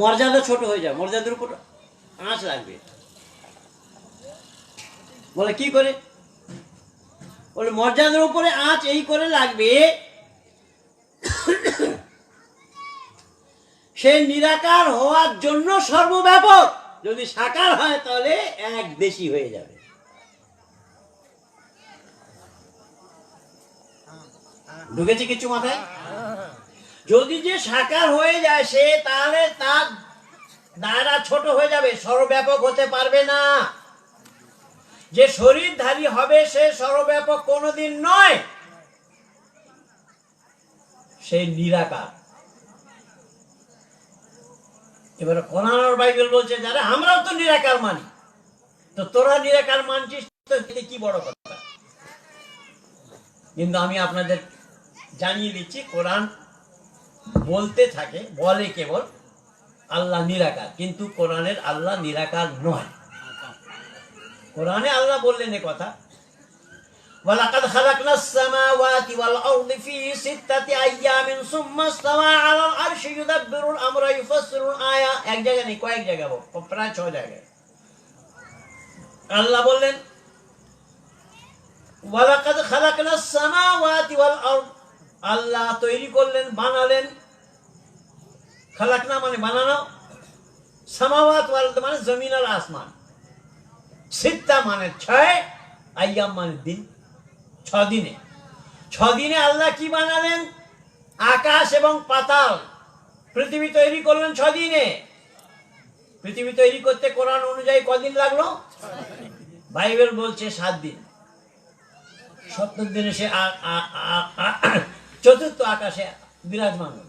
[SPEAKER 1] মর্যাদা ছোট হয়ে যাবে, মর্যাদার উপর আঁচ লাগবে। বলে কি করে? বলে মর্যাদার উপরে আঁচ এই করে লাগবে, সে নিরাকার হওয়ার জন্য সর্বব্যাপক। যদি সাকার হয় তাহলে এক দেশি হয়ে যাবে। ঢুকেছে কিছু মাথায়? যদি যে সাকার হয়ে যায় সে, তাহলে তার দায়রা ছোট হয়ে যাবে, সর্বব্যাপক হতে পারবে না। যে শরীরধারী হবে সে সর্বব্যাপক কোনোদিন নয়, সে নিরাকার। এবারে কোরআন আর বাইবেল বলছে যারা আমরাও তো নিরাকার মানি, তো তোরা নিরাকার মানছিস তো কি বড় কথা। কিন্তু আমি আপনাদের জানিয়ে দিচ্ছি, কোরআন বলতে থাকে, বলে কেবল আল্লাহ নিরাকার, কিন্তু কোরআনের আল্লাহ নিরাকার নয়। কোরআনে আল্লাহ বললেন এ কথা, ওয়ালাকাদ খালাকনাস সামাওয়াতি ওয়াল আরদি ফি সিত্তাতি আইয়ামিন সুম্মা ইসতাওয়া আলাল আরশি ইউদাব্বিরুল আমরা ইউফাসসিরুল আয়া। এক জায়গা নেই, কয়েক জায়গা, প্রায় 6 জায়গায় আল্লাহ বললেন ওয়ালাকাদ খালাকনাস সামাওয়াতি ওয়াল আরদ, আল্লাহ তৈরি করলেন, বানালেন। খালাকনা মানে বানানো, সামাওয়াত ওয়াল আরদ মানে জমিন আর আসমান, সিত্তা মানে 6, আইয়াম মানে দিন, 6 দিনে। 6 দিনে আল্লাহ কি বানালেন? আকাশ এবং পাতাল, পৃথিবী তৈরি করলেন 6 দিনে। পৃথিবী তৈরি করতে কোরআন অনুযায়ী কদিন লাগলো? বাইবেল বলছে 7 দিন। 70 দিনে সে চতুর্থ আকাশে বিরাজমান হল।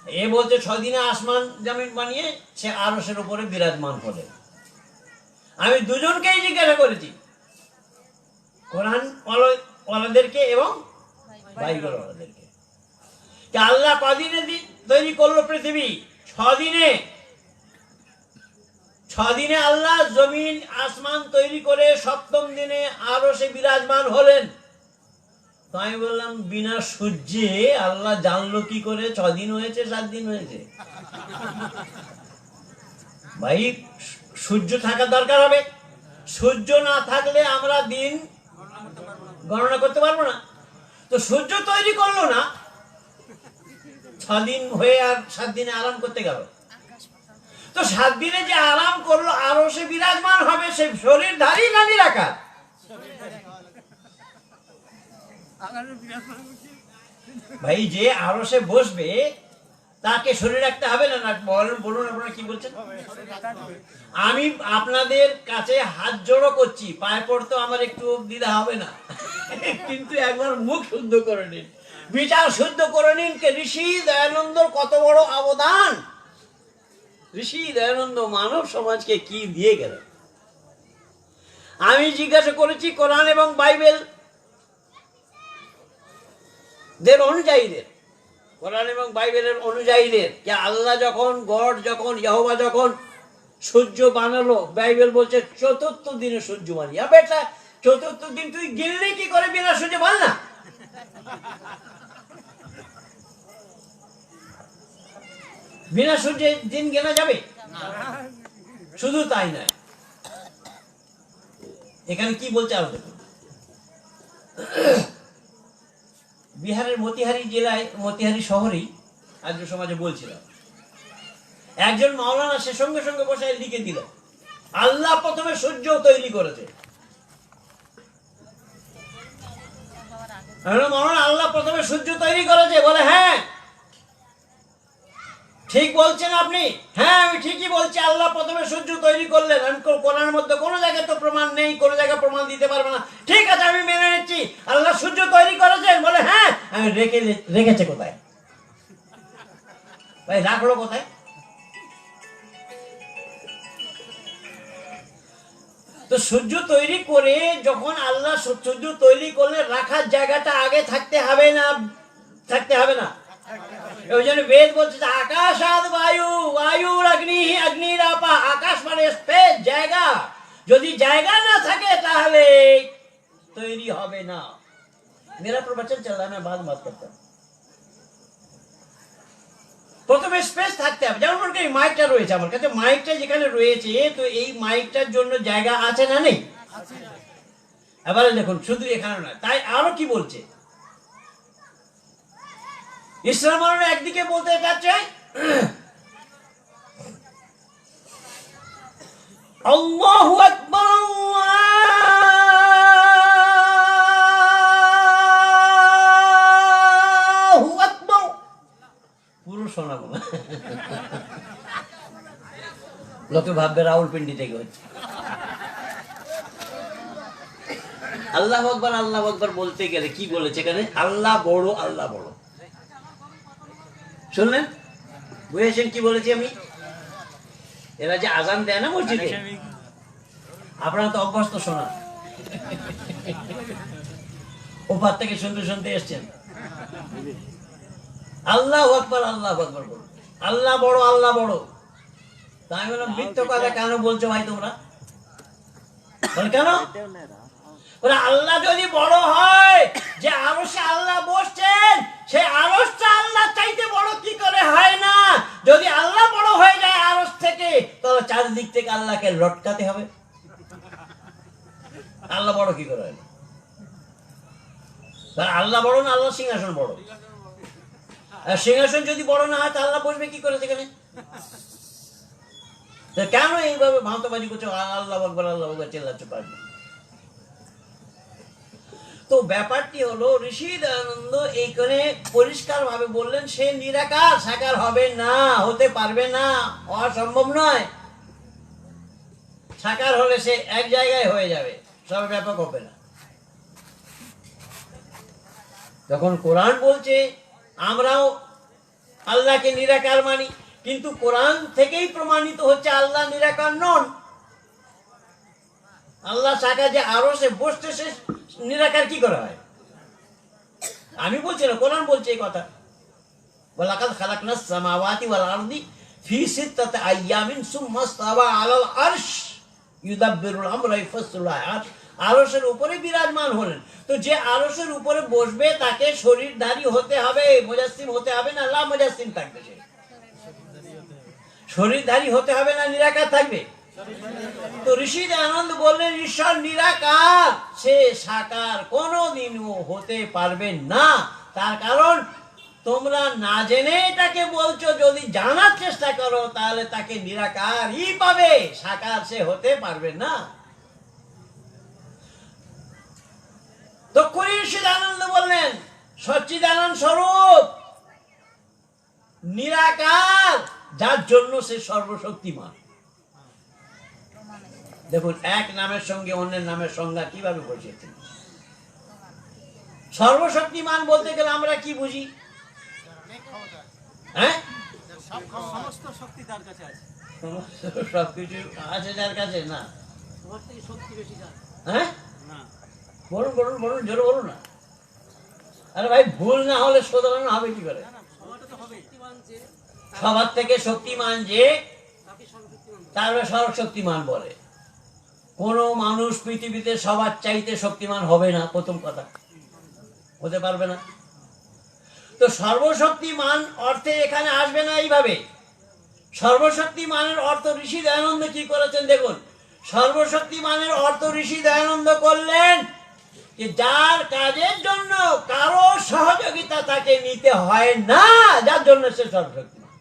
[SPEAKER 1] এ বলছে 6 দিনে আসমান জমিন বানিয়ে সে আরশের উপরে বিরাজমান হলেন। আমি দুজনকেই জিজ্ঞাসা করেছি, কোরআন ওয়ালাদেরকে এবং বাইবেল ওয়ালাদেরকে, আল্লাহ কদিনে তৈরি করলো পৃথিবী? 6 দিনে। 6 দিনে আল্লাহ জমিন আসমান তৈরি করে 7ম দিনে আরশে বিরাজমান হলেন। তো আমি বললাম, বিনা সূর্যে আল্লাহ জানলো কি করে 6 দিন হয়েছে 7 দিন হয়েছে? ভাই, সূর্য থাকা দরকার হবে। সূর্য না থাকলে আমরা দিন গণনা করতে পারবো না। তো সূর্য তৈরি করলো না, 6 দিন হয়ে আর 7 দিনে আরাম করতে গেল। তো 7 দিনে যে আরাম করলো, আরো সে বিরাজমান হবে, সে শরীরধারী না নিরাকার? ভাই, যে আরো সে বসবে তাকে শরীর রাখতে হবে না? না বলুন, আপনারা কি বলছেন? আমি আপনাদের কাছে হাত জোড়ো করছি, পায়ে পড়তে আমার একটু দ্বিধা হবে না, কিন্তু একবার মুখ শুদ্ধ করে নিন, বিচার শুদ্ধ করে নিন। ঋষি দয়ানন্দর কত বড় অবদান! ঋষি দয়ানন্দ মানব সমাজকে কি দিয়ে গেলেন। আমি জিজ্ঞাসা করেছি কোরআন এবং বাইবেল দের অনুযায়ীদের, কোরআন এবং বাইবেলের অনুযায়ীদের, যে আল্লাহ যখন, গড যখন, ইহোবা যখন সূর্য বানালো, বাইবেল বলছে 4th দিনে সূর্য বানিয়ে। বেটা, 4th দিন তুই গিললি কি করে বিনা সূর্যে? বল না। বিনা সূর্যে দিন গেনা যাবে? শুধু তাই নয়, এখানে কি বলছে আরো দেখুন। বিহারের মতিহারি জেলায়, মতিহারি শহরেই আর্য সমাজে বলছিলাম, একজন মাওলানা সে সঙ্গে সঙ্গে বসে লিখে দিল, আল্লাহ প্রথমে সূর্য তৈরি করেছে। মাওলানা, আল্লাহ প্রথমে সূর্য তৈরি করেছে? বলে হ্যাঁ। ঠিক বলছেন আপনি? হ্যাঁ, আমি ঠিকই বলছি, আল্লাহ প্রথমে সূর্য তৈরি করলেন। আমি কোরআনের মধ্যে কোনো জায়গায় তো প্রমাণ নেই, কোনো জায়গায় প্রমাণ দিতে পারবে না। ঠিক আছে, আমি মেনে নিচ্ছি আল্লাহ সূর্য তৈরি করেছেন। বলে হ্যাঁ। আমি রেখেছে কোথায়? ভাই, রাখলো কোথায়? তো সূর্য তৈরি করে যখন আল্লাহ সূর্য তৈরি করলে, রাখার জায়গাটা আগে থাকতে হবে না? থাকতে হবে না? ওই জন্য বেদ বলছে আকাশাদ বায়ু, বায়ুর অগ্নি, অগ্নির আপা। আকাশ মানে স্পেস, জায়গা। যদি জায়গা না থাকে তাহলে তৈরি হবে না। मेरा प्रवचन चल रहा है, मैं बाद बात करता हूं। প্রথমে স্পেস থাকতে হবে। যেমন এই মাইকটা রয়েছে আমার কাছে, মাইকটা যেখানে রয়েছে, তো এই মাইকটার জন্য জায়গা আছে না নেই? এবারে দেখুন, শুধু এখানে নয়, তাই আরো কি বলছে ইসলাম? একদিকে বলতে চাচ্ছে আল্লাহু আকবার, শোনাবো না, লোকে ভাববে রাউলপিন্ডি থেকে হচ্ছে। আল্লাহু আকবার বলতে গেলে কি বলেছে এখানে? আল্লাহ বড়, আল্লাহ বড়। শুনলেন, বুঝেছেন কি বলেছি আমি? এরা যে আজান দেয় না মসজিদে, আপনারা তো অভ্যস্ত শোনা, ওপার থেকে শুনতে শুনতে এসছেন। আল্লাহু আকবার বলো, আল্লাহ বড়, আল্লাহ বড়। তা আমি বললাম, মিথ্যে কথা কেন বলছো ভাই তোমরা? কেন? বলে আল্লাহ যদি বড় হয়, যে আরশে আল্লাহ বসছেন, সেই আরশটা আল্লাহ চাইতে বড় কি করে হয় না? যদি আল্লাহ বড় হয়ে যায় আরশ থেকে, তাহলে চারদিক থেকে আল্লাহকে লটকাতে হবে। আল্লাহ বড় কি করে হয় না? আল্লাহ বড় না আল্লাহ সিংহাসন বড়? সিংহাসন যদি বড় না হয়, তা আল্লাহ বসবে কি করে সেখানে? কেন এইভাবে ভাঁতবাজি করছো? আল্লাহ আকবার চেল্লাচ্ছে পারবে। তো ব্যাপারটি হলো, ঋষি দয়ানন্দ এইখানে পরিষ্কার ভাবে বললেন, সে নিরাকার, সাকার হবে না, হতে পারবে না, হওয়া সম্ভব নয়। সাকার হলে সে এক জায়গায় হয়ে যাবে, সব ব্যাপক হবে না। যখন কোরআন বলছে আমরাও আল্লাহকে নিরাকার মানি, কিন্তু কোরআন থেকেই প্রমাণিত হচ্ছে আল্লাহ নিরাকার নন। আল্লাহ সাকার, যে আরো সে বসতে, সে নিরাকার কি করা হয়? আমি বলছি না, কোরআন বলছে এই কথা। ওয়ালাকাদ খালাকনাস সামাওয়াতি ওয়াল আরদি ফি সিত্তাতি আইয়ামিন সুম্মা ইসতাওয়া আলাল আরশ ইউদাব্বিরুল আমরা ইয়াফসসুল আয়াত। আরশের উপরে বিরাজমান হলেন। তো যে আরশের উপরে বসবে, তাকে শরীরধারী হতে হবে, মুজাসসিম হতে হবে না? লা মুজাসসিম থাকবে, সে শরীরধারী হতে হবে না, নিরাকার থাকবে। তো ঋষি দয়ানন্দ বললেন, ঈশ্বর নিরাকার, সে সাকার কোনোদিনও হতে পারবে না। তার কারণ তোমরা না জেনে এটাকে বলছো, যদি জানার চেষ্টা করো তাহলে তাকে নিরাকারই পাবে, সাকার সে হতে পারবে না। তক্ষুনি ঋষি দয়ানন্দ বললেন, সচ্চিদানন্দ স্বরূপ নিরাকার, যার জন্য সে সর্বশক্তিমান। দেখুন, এক নামের সঙ্গে অন্যের নামের সংজ্ঞা কিভাবে বসিয়েছেন। সর্বশক্তিমান বলতে গেলে আমরা কি বুঝি? হ্যাঁ,
[SPEAKER 2] সমস্ত শক্তি তার কাছে আছে।
[SPEAKER 1] সবকিছু আছে যার কাছে? না, হ্যাঁ, বলুন বলুন বলুন, জোরে বলুন না। আরে ভাই, ভুল না হলে শোধরানো হবে কি করে? সবার থেকে শক্তিমান যে, তারপরে সর্বশক্তিমান বলে। কোন মানুষ পৃথিবীতে সবার চাইতে শক্তিমান হবে না, প্রথম কথা, হতে পারবে না। তো সর্বশক্তিমান অর্থে এখানে আসবে না এইভাবে। সর্বশক্তিমানের অর্থ ঋষি দয়ানন্দ কি করেছেন দেখুন। সর্বশক্তিমানের অর্থ ঋষি দয়ানন্দ করলেন যে, যার কাজের জন্য কারো সহযোগিতা তাকে নিতে হয় না, যার জন্য সে সর্বশক্তিমান।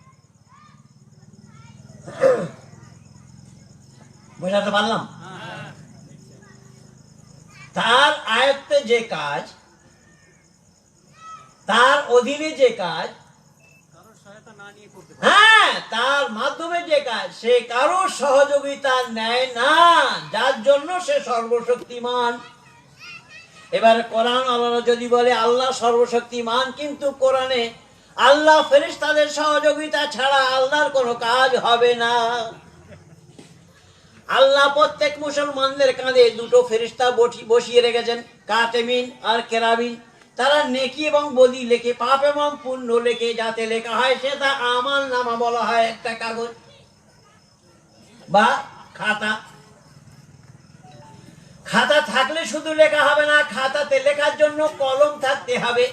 [SPEAKER 1] বোঝাতে পারলাম? তার আয়ত্তে যে কাজ, তার অধীনে যে কাজ, হ্যাঁ, তার মাধ্যমে যে কাজ, সে কারো সহযোগিতা নেয় না, যার জন্য সে সর্বশক্তিমান। এবারে কোরআন আল্লাহ যদি বলে আল্লাহ সর্বশক্তিমান, কিন্তু কোরআনে আল্লাহ ফেরেশতাদের সহযোগিতা ছাড়া আল্লাহর কোনো কাজ হবে না। আল্লাহ প্রত্যেক মুসলমানদের কাঁধে দুটো ফেরেশতা বসিয়ে রেখেছেন, কাতেমিন আর কেরাবিন। তারা নেকি এবং বদি লেখে, পাপ এবং পুণ্য লেখে। যাতে লেখা হয় সেটা আমল নামা বলা হয়, একটা কাগজ বা খাতা। খাতা থাকলে শুধু লেখা হবে না, খাতাতে লেখার জন্য কলম থাকতে হবে।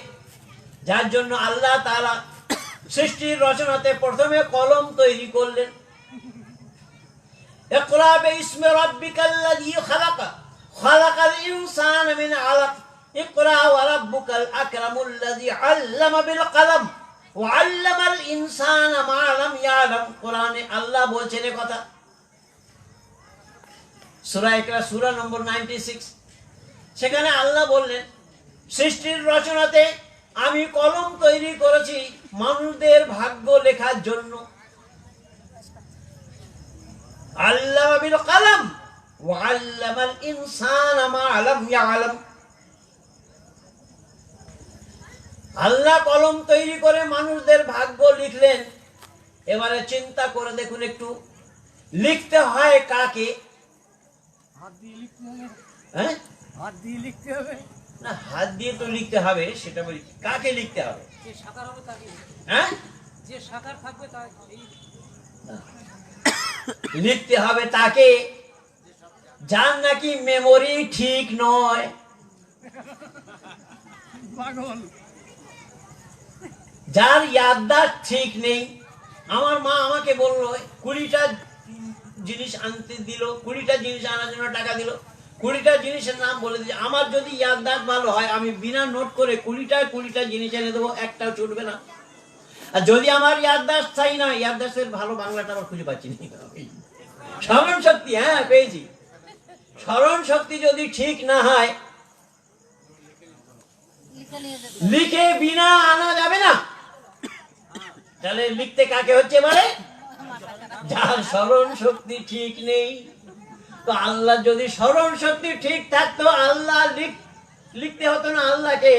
[SPEAKER 1] যার জন্য আল্লাহ তাআলা সৃষ্টির রচনাতে প্রথমে কলম তৈরি করলেন। ইকরা বিইসমি রাব্বিকাল্লাযী খালাক, খালাকাল ইনসানা মিন আলাক, ইকরা ওয়া রাব্বুকাল আকরামুল্লাযী আল্লামা বিল কলম ওয়া আল্লামাল ইনসানা মা লাম ইয়ালাম। কোরআনে আল্লাহ বলছেন এই কথা, সূরা ইকরা সূরা নম্বর 96। সেখানে আল্লাহ বললেন, সৃষ্টির রচনাতে আমি কলম তৈরি করেছি মানুষদের ভাগ্য লেখার জন্য। আল্লামা বিল কলম ওয়া আল্লামাল ইনসানা মা লাম ইয়ালাম। আল্লাহ কলম তৈরি করে মানুষদের ভাগ্য লিখলেন। এবারে চিন্তা করে দেখুন একটু, লিখতে হয় কাকে?
[SPEAKER 2] হাত দিয়ে লিখতে হবে।
[SPEAKER 1] হ্যাঁ,
[SPEAKER 2] হাত দিয়ে লিখতে হবে।
[SPEAKER 1] না হাত দিয়ে তো লিখতে হবে, সেটা বলি কাকে লিখতে হবে?
[SPEAKER 2] যে সাকার হবে তাকে।
[SPEAKER 1] হ্যাঁ,
[SPEAKER 2] যে সাকার থাকবে তাই সেই
[SPEAKER 1] লিখতে হবে তাকে যার নাকি মেমোরি ঠিক নয়।
[SPEAKER 2] পাগল।
[SPEAKER 1] যার ইয়াদদাস্ত ঠিক নেই। আমার মা আমাকে বললো 20টা জিনিস আনতে দিল, 20টা জিনিস আনার জন্য টাকা দিল, 20টা জিনিসের নাম বলে দিল। আমার যদি ইয়াদদাস্ত ভালো হয় আমি বিনা নোট করে 20টা জিনিস এনে দেবো, একটাও ছুটবে না। আর যদি আমার ইয়াদদাস্ত চাই না, ইয়াদদাস্তের ভালো বাংলাটা আমার খুঁজে পাচ্ছি না। স্মরণ শক্তি, হ্যাঁ পেয়েছি। স্মরণ শক্তি যদি ঠিক না হয়, লিখে বিনা আনা যাবে না। তাহলে লিখতে কাকে হচ্ছে বলে? যার স্মরণ শক্তি ঠিক নেই। তো আল্লাহ যদি স্মরণ শক্তি ঠিক থাকতো, আল্লাহ লিখতে হতো না আল্লাহকে।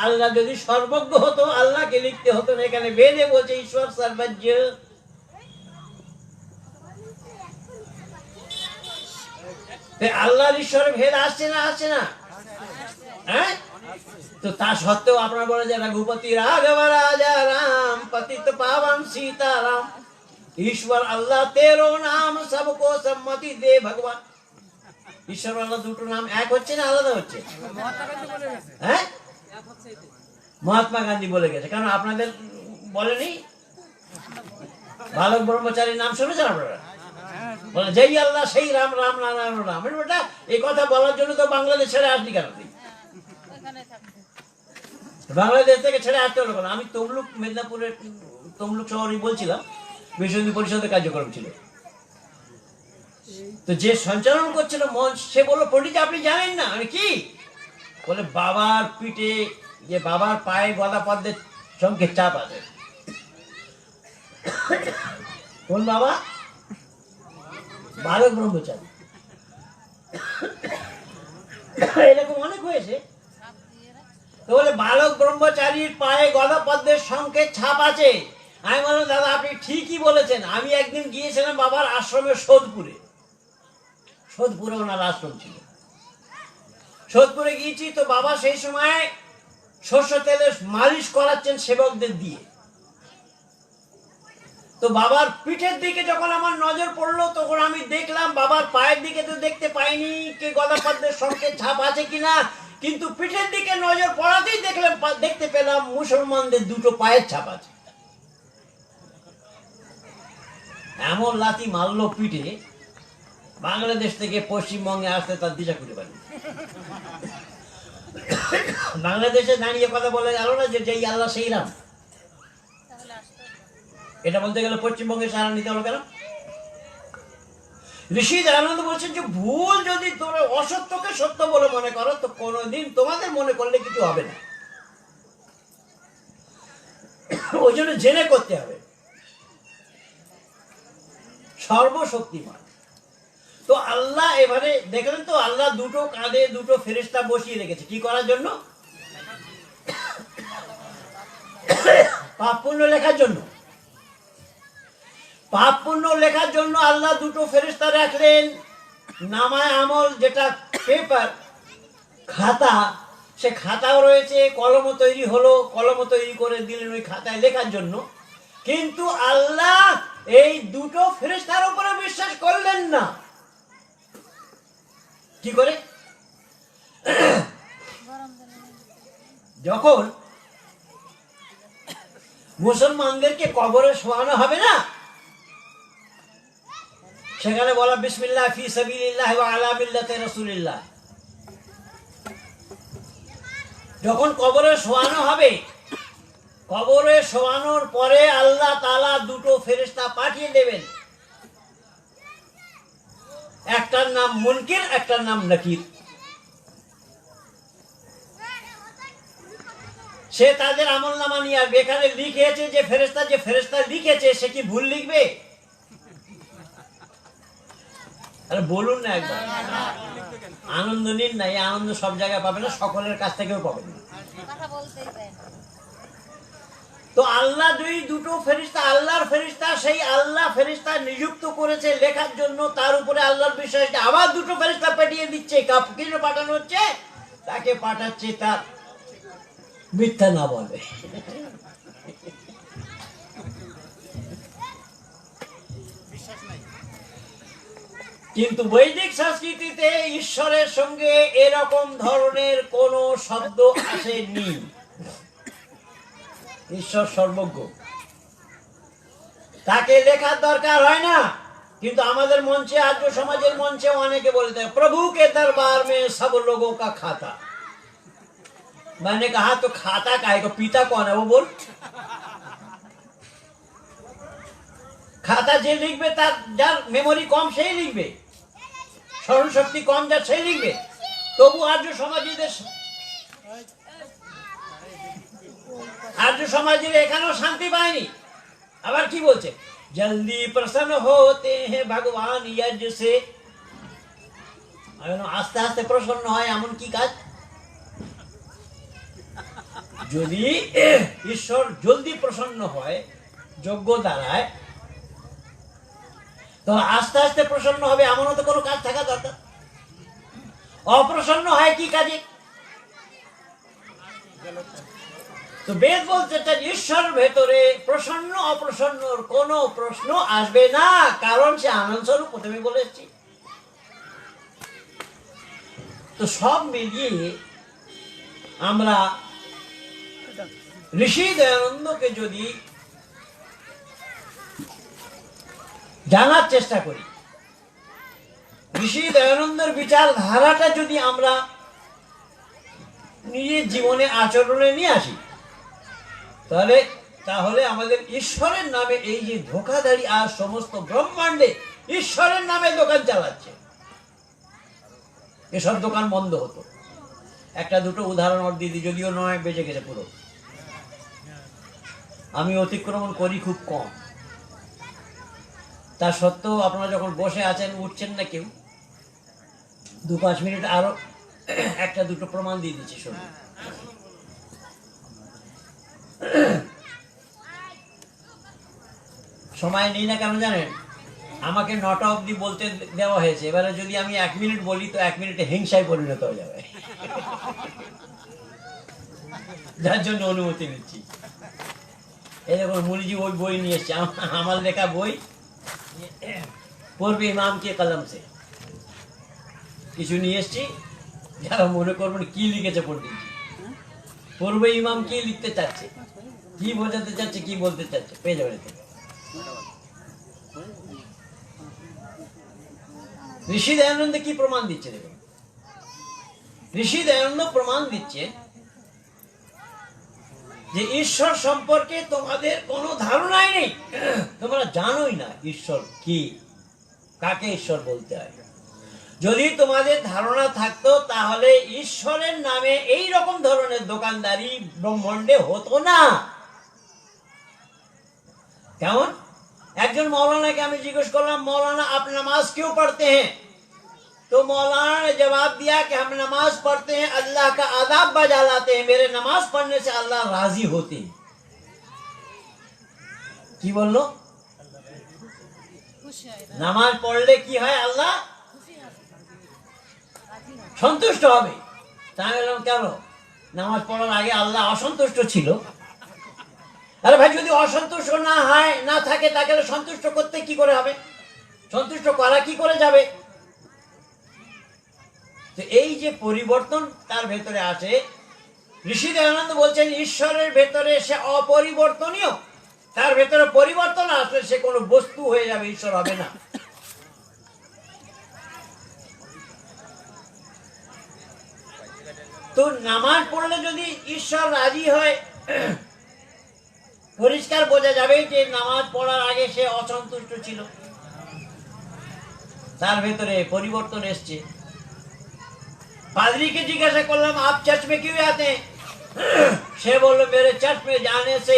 [SPEAKER 1] আল্লাহ যদি সর্বজ্ঞ হতো, আল্লাহকে লিখতে হতো না। এখানে বেদে বলছে ঈশ্বর সর্বজ্ঞ। আল্লাহর ঈশ্বরের ভেদ আসছে না, আসছে না? হ্যাঁ, তো তা সত্ত্বেও আপনার বলে যে রঘুপতি রাঘব রাজা রাম পতিত পাবন सीताराम ईश्वर अल्लाह तेरो नाम सबको सम्मति दे भगवान। ঈশ্বর আল্লাহ দুটো নাম এক হচ্ছে না আলাদা হচ্ছে? হ্যাঁ, মহাত্মা গান্ধী বলে গেছে। কারণ আপনাদের বলেনি? বালক ব্রহ্মচারীর নাম শুনেছেন আপনারা? বলে যেই আল্লাহ সেই রাম, রাম নারায়ণ রাম। বেটা এই কথা বলার জন্য তো বাংলাদেশ ছেড়ে আসলি কেন? বাংলাদেশ থেকে ছেড়ে আসতে হলো কেন? আমি তমলুক, মেদিনীপুরের তমলুক শহরই বলছিলাম, বিশ্ব হিন্দু পরিষদের কার্যক্রম ছিল। তো যে সঞ্চালন করছিল মঞ্চ, সে বললো পণ্ডিত আপনি জানেন না? আমি কি বলে, বাবার পিঠে যে বাবার পায়ে গদা পদ্মের সঙ্গে চাপ আছে। কোন বাবা? বালক ব্রহ্মচারী। এরকম অনেক হয়েছে। তো বলে বালক ব্রহ্মচারীর পায়ে গদা পদ্মের সংকেত ছাপ আছে। আমি বললাম দাদা আপনি ঠিকই বলেছেন। আমি একদিন গিয়েছিলাম বাবার আশ্রমে সোদপুরে। সোদপুরে ওনার আশ্রম ছিল। সোদপুরে গিয়েছি, তো বাবা সেই সময় সর্ষে তেলের মালিশ করাচ্ছেন সেবকদের দিয়ে। তো বাবার পিঠের দিকে যখন আমার নজর পড়লো, তখন আমি দেখলাম বাবার পায়ের দিকে তো দেখতে পাইনি কে গদা পদ্মের সংকেত ছাপ আছে কিনা, কিন্তু পিঠের দিকে নজর পড়াতেই দেখতে পেলাম মুসলমানদের দুটো পায়ের ছাপ আছে। এমন লাথি মারলো পিঠে, বাংলাদেশ থেকে পশ্চিমবঙ্গে আসতে তার দিশা খুঁজে পারি। বাংলাদেশে দাঁড়িয়ে কথা বলে গেল না যে যেই আল্লাহ সেই রাম। এটা বলতে গেলে পশ্চিমবঙ্গে সারা নিতে হলো কেন? ঋষি দয়ানন্দ বলছেন যে ভুল যদি তোমরা অসত্যকে সত্য বলে মনে করো, তো কোনোদিন তোমাদের মনে করলে কিছু হবে না। ওই জন্য জেনে করতে হবে। সর্বশক্তিমান তো আল্লাহ। এবারে দেখলেন তো, আল্লাহ দুটো কাঁধে দুটো ফেরেশতা বসিয়ে রেখেছে কি করার জন্য? পাপ পুণ্য লেখার জন্য। পাপ পুণ্য লেখার জন্য আল্লাহ দুটো ফেরেশতা রাখলেন। নামায় আমল যেটা পেপার, খাতা, সে খাতাও রয়েছে, কলমও তৈরি হলো, কলমও তৈরি করে দিলেন ওই খাতায় লেখার জন্য। কিন্তু আল্লাহ এই দুটো ফেরেশতার উপরে বিশ্বাস করলেন না। কি করে? যখন মুসলমানদেরকে কবরে শোয়ানো হবে না, সেখানে বলা বিসমিল্লাহ ফি সাবিলিল্লাহ ওয়া আলা মিল্লাতি রাসূলিল্লাহ। যখন কবরে শোয়ানো হবে, কবরে শোয়ানোর পরে আল্লাহ তাআলা দুটো ফেরেশতা পাঠিয়ে দেবেন। একটার নাম মুনকির, একটার নাম নাকির। সে তাদের আমলনামা নিয়ে আসবে। এখানে লিখেছে যে ফেরেশতা লিখেছে, সে কি ভুল লিখবে? আরে বলুন না একবার, আনন্দ নিন না। এই আনন্দ সব জায়গায় পাবে না, সকলের কাছ থেকেও পাবেন না। তো আল্লাহ দুটো ফেরেশতা, আল্লাহর ফেরেশতা, সেই আল্লাহ ফেরেশতা নিযুক্ত করেছে লেখার জন্য, তার উপরে আল্লাহর বিশ্বাস, আবার দুটো ফেরেশতা পাঠিয়ে দিচ্ছে। কাফির পাঠানো হচ্ছে, তাকে পাঠাচ্ছে তার মিথ্যা না বলে। কিন্তু বৈদিক সংস্কৃতিতে ঈশ্বরের সঙ্গে এরকম ধরনের কোন শব্দ আসেনি। ঈশ্বর সর্বজ্ঞ, তাকে লেখার দরকার হয় না। কিন্তু আমাদের মঞ্চে, আর্য সমাজের মঞ্চে অনেকে বলে দেয় প্রভু কে দরবার মে সব লোগों का खाता। मैंने कहा तो खाता काहे को, पिता कौन है वो बोल। খাতা যে লিখবে তার, যার মেমোরি কম সেই লিখবে, স্মরণ শক্তি কম যার সেই লিখবে। তবু আর্য সমাজের এখানেও শান্তি পায়নি। আবার কি বলছে, জলদি প্রসন্ন হতে হ্যাঁ ভগবান यज्ञ से। আস্তে আস্তে প্রসন্ন হয় এমন কি কাজ? যদি ঈশ্বর জলদি প্রসন্ন হয় যজ্ঞ দ্বারায়, তো আস্তে আস্তে প্রসন্ন হবে এমনও তো কোনো কাজ থাকা দরকার। অপ্রসন্ন হয় কি কাজে? তো বেদ বলতে চান ঈশ্বর ভেতরে প্রসন্ন অপ্রসন্নর কোনো প্রশ্ন আসবে না, কারণ সে আনন্দ স্বরূপ, প্রথমে বলেছি। তো সব মিলিয়ে আমরা ঋষি দয়ানন্দকে যদি জানার চেষ্টা করি, ঋষি দয়ানন্দের বিচারধারাটা যদি আমরা নিজের জীবনে আচরণে নিয়ে আসি, তাহলে আমাদের ঈশ্বরের নামে এই যে ধোঁকাধারী আর সমস্ত ব্রহ্মাণ্ডে ঈশ্বরের নামে দোকান চালাচ্ছে, এসব দোকান বন্ধ হতো। একটা দুটো উদাহরণ ওর দিদি, যদিও নয়, বেঁচে গেছে পুরো। আমি অতিক্রমণ করি খুব কম, তা সত্ত্বেও আপনারা যখন বসে আছেন, উঠছেন না কেউ, 2-5 মিনিট আরো একটা দুটো প্রমাণ দিয়ে দিচ্ছি শুনুন। সময় নেই না কেন জানেন? আমাকে 9টা অবধি বলতে দেওয়া হয়েছে। এবারে যদি আমি 1 মিনিট বলি তো 1 মিনিটে হিংসায় পরিণত হয়ে যাবে, যার জন্য অনুমতি নিচ্ছি। এই দেখুন মুনিজি ওই বই নিয়ে এসছে, আমার লেখা বই, পূর্বে ইমাম কে কলম সে কিছু নিয়ে এসছি। যারা মনে করবেন কি লিখেছে পণ্ডিত, পূর্বে ইমাম কি লিখতে চাচ্ছে, কি বোঝাতে চাচ্ছে, কি বলতে চাচ্ছে, পেয়ে যাবেন। ঋষি দয়ানন্দ কি প্রমাণ দিচ্ছে দেখুন। ঋষি দয়ানন্দ প্রমাণ দিচ্ছে যে ঈশ্বর সম্পর্কে তোমাদের কোনো ধারণাই নেই, তোমরা জানোই না ঈশ্বর কি, কাকে ঈশ্বর বলতে হয়। যদি তোমাদের ধারণা থাকতো তাহলে ঈশ্বরের নামে এই রকম ধরনের দোকানদারি ব্রহ্মাণ্ডে হতো না। কেমন? একজন मौलाना আমি জিজ্ঞেস করলাম, मौलाना आप नमाज क्यों पढ़ते हैं? तो मौलाना ने जवाब दिया कि हम नमाज पढ़ते हैं अल्लाह का आदाब बजा लाते हैं, मेरे नमाज पढ़ने से अल्लाह राजी होते हैं। কি বললো? নামাজ পড়লে কি হয়? আল্লাহ সন্তুষ্ট হবে। তাই বললাম কেন? নামাজ পড়ার আগে আল্লাহ অসন্তুষ্ট ছিল? আরে ভাই, যদি অসন্তুষ্ট না থাকে তাকে সন্তুষ্ট করতে কি করে হবে? সন্তুষ্ট করা কি করে যাবে? তো এই যে পরিবর্তন তার ভেতরে আসে, ঋষি দয়ানন্দ বলছেন ঈশ্বরের ভেতরে সে অপরিবর্তনীয়, তার ভেতরে পরিবর্তন আসলে সে কোনো বস্তু হয়ে যাবে, ঈশ্বর হবে না। তো নামাজ পড়লে যদি ঈশ্বর রাজি হয়, পরিষ্কার বোঝা যাবে যে নামাজ পড়ার আগে সে অসন্তুষ্ট ছিল, তার ভেতরে পরিবর্তন এসছে। পাদ্রীকে জিজ্ঞাসা করলাম, আপ চার্চ মে কিউ আতে? से बोलो मेरे चर्च में जाने से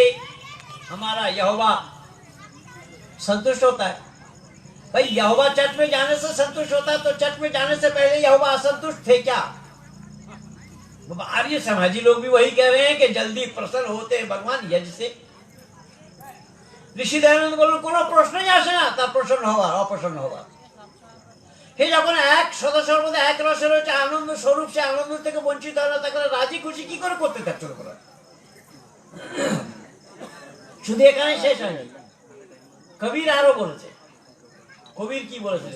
[SPEAKER 1] हमारा यहोवा संतुष्ट होता है। भाई यहोवा चर्च में जाने से संतुष्ट होता है तो चर्च में जाने से पहले यहोवा असंतुष्ट थे क्या? आर्य समाजी लोग भी वही कह रहे हैं कि जल्दी प्रसन्न होते हैं भगवान यज्ञ से। ঋষি দয়ানন্দ বললেন কোনো প্রশ্নই আসে না তার প্রসন্ন হওয়ার অপ্রসন্ন হওয়ার। সে যখন এক সদস্যের মধ্যে এক রসের হচ্ছে আনন্দ স্বরূপ, সে আনন্দ থেকে বঞ্চিত হয় না, তাকে রাজি খুশি কি করে করতে থাকছে ওরা? শুধু এখানে শেষ হয়নি, কবির আরো বলেছে। কবির কি বলেছে?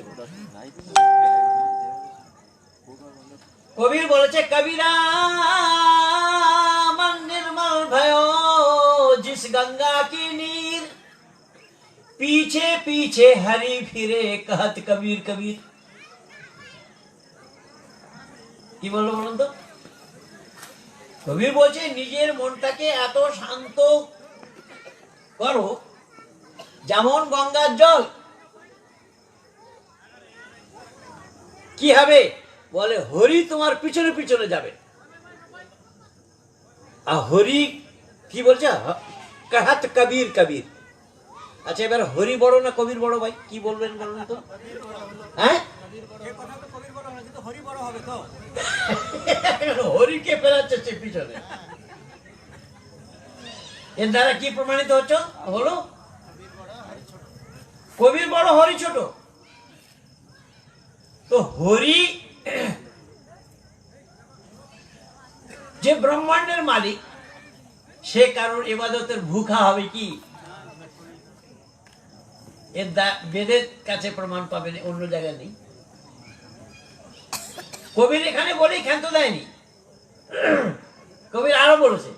[SPEAKER 1] কবির বলেছে কবিরা मन निर्मल भयो जिस गंगा की नीर, पीछे पीछे हरि फिरे कहत कबीर कबीर। কি বললো বলুন তো? কবির বলছে নিজের মনটাকে এত শান্ত করো যেমন গঙ্গার জল। কি হবে? বলে হরি তোমার পিছনে পিছনে যাবে। আর হরি কি বলছে? कहत कबीर कबीर। আচ্ছা এবার হরি বড় না কবির বড় ভাই? কি বলবেন বলুন তো? হ্যাঁ হরিকে ফেরাচ্ছে সে পিছনে। এর দ্বারা কি প্রমাণিত হলো? কবির বড় হরি ছোট। তো হরি যে ব্রহ্মাণ্ডের মালিক, সে কারোর ইবাদতের ভুখা হবে কি? এর বেদের কাছে প্রমাণ পাবেন, অন্য জায়গায় নেই। কবির এখানে বলেই ক্ষান্ত দেয়নি, কবির আরো বলেছে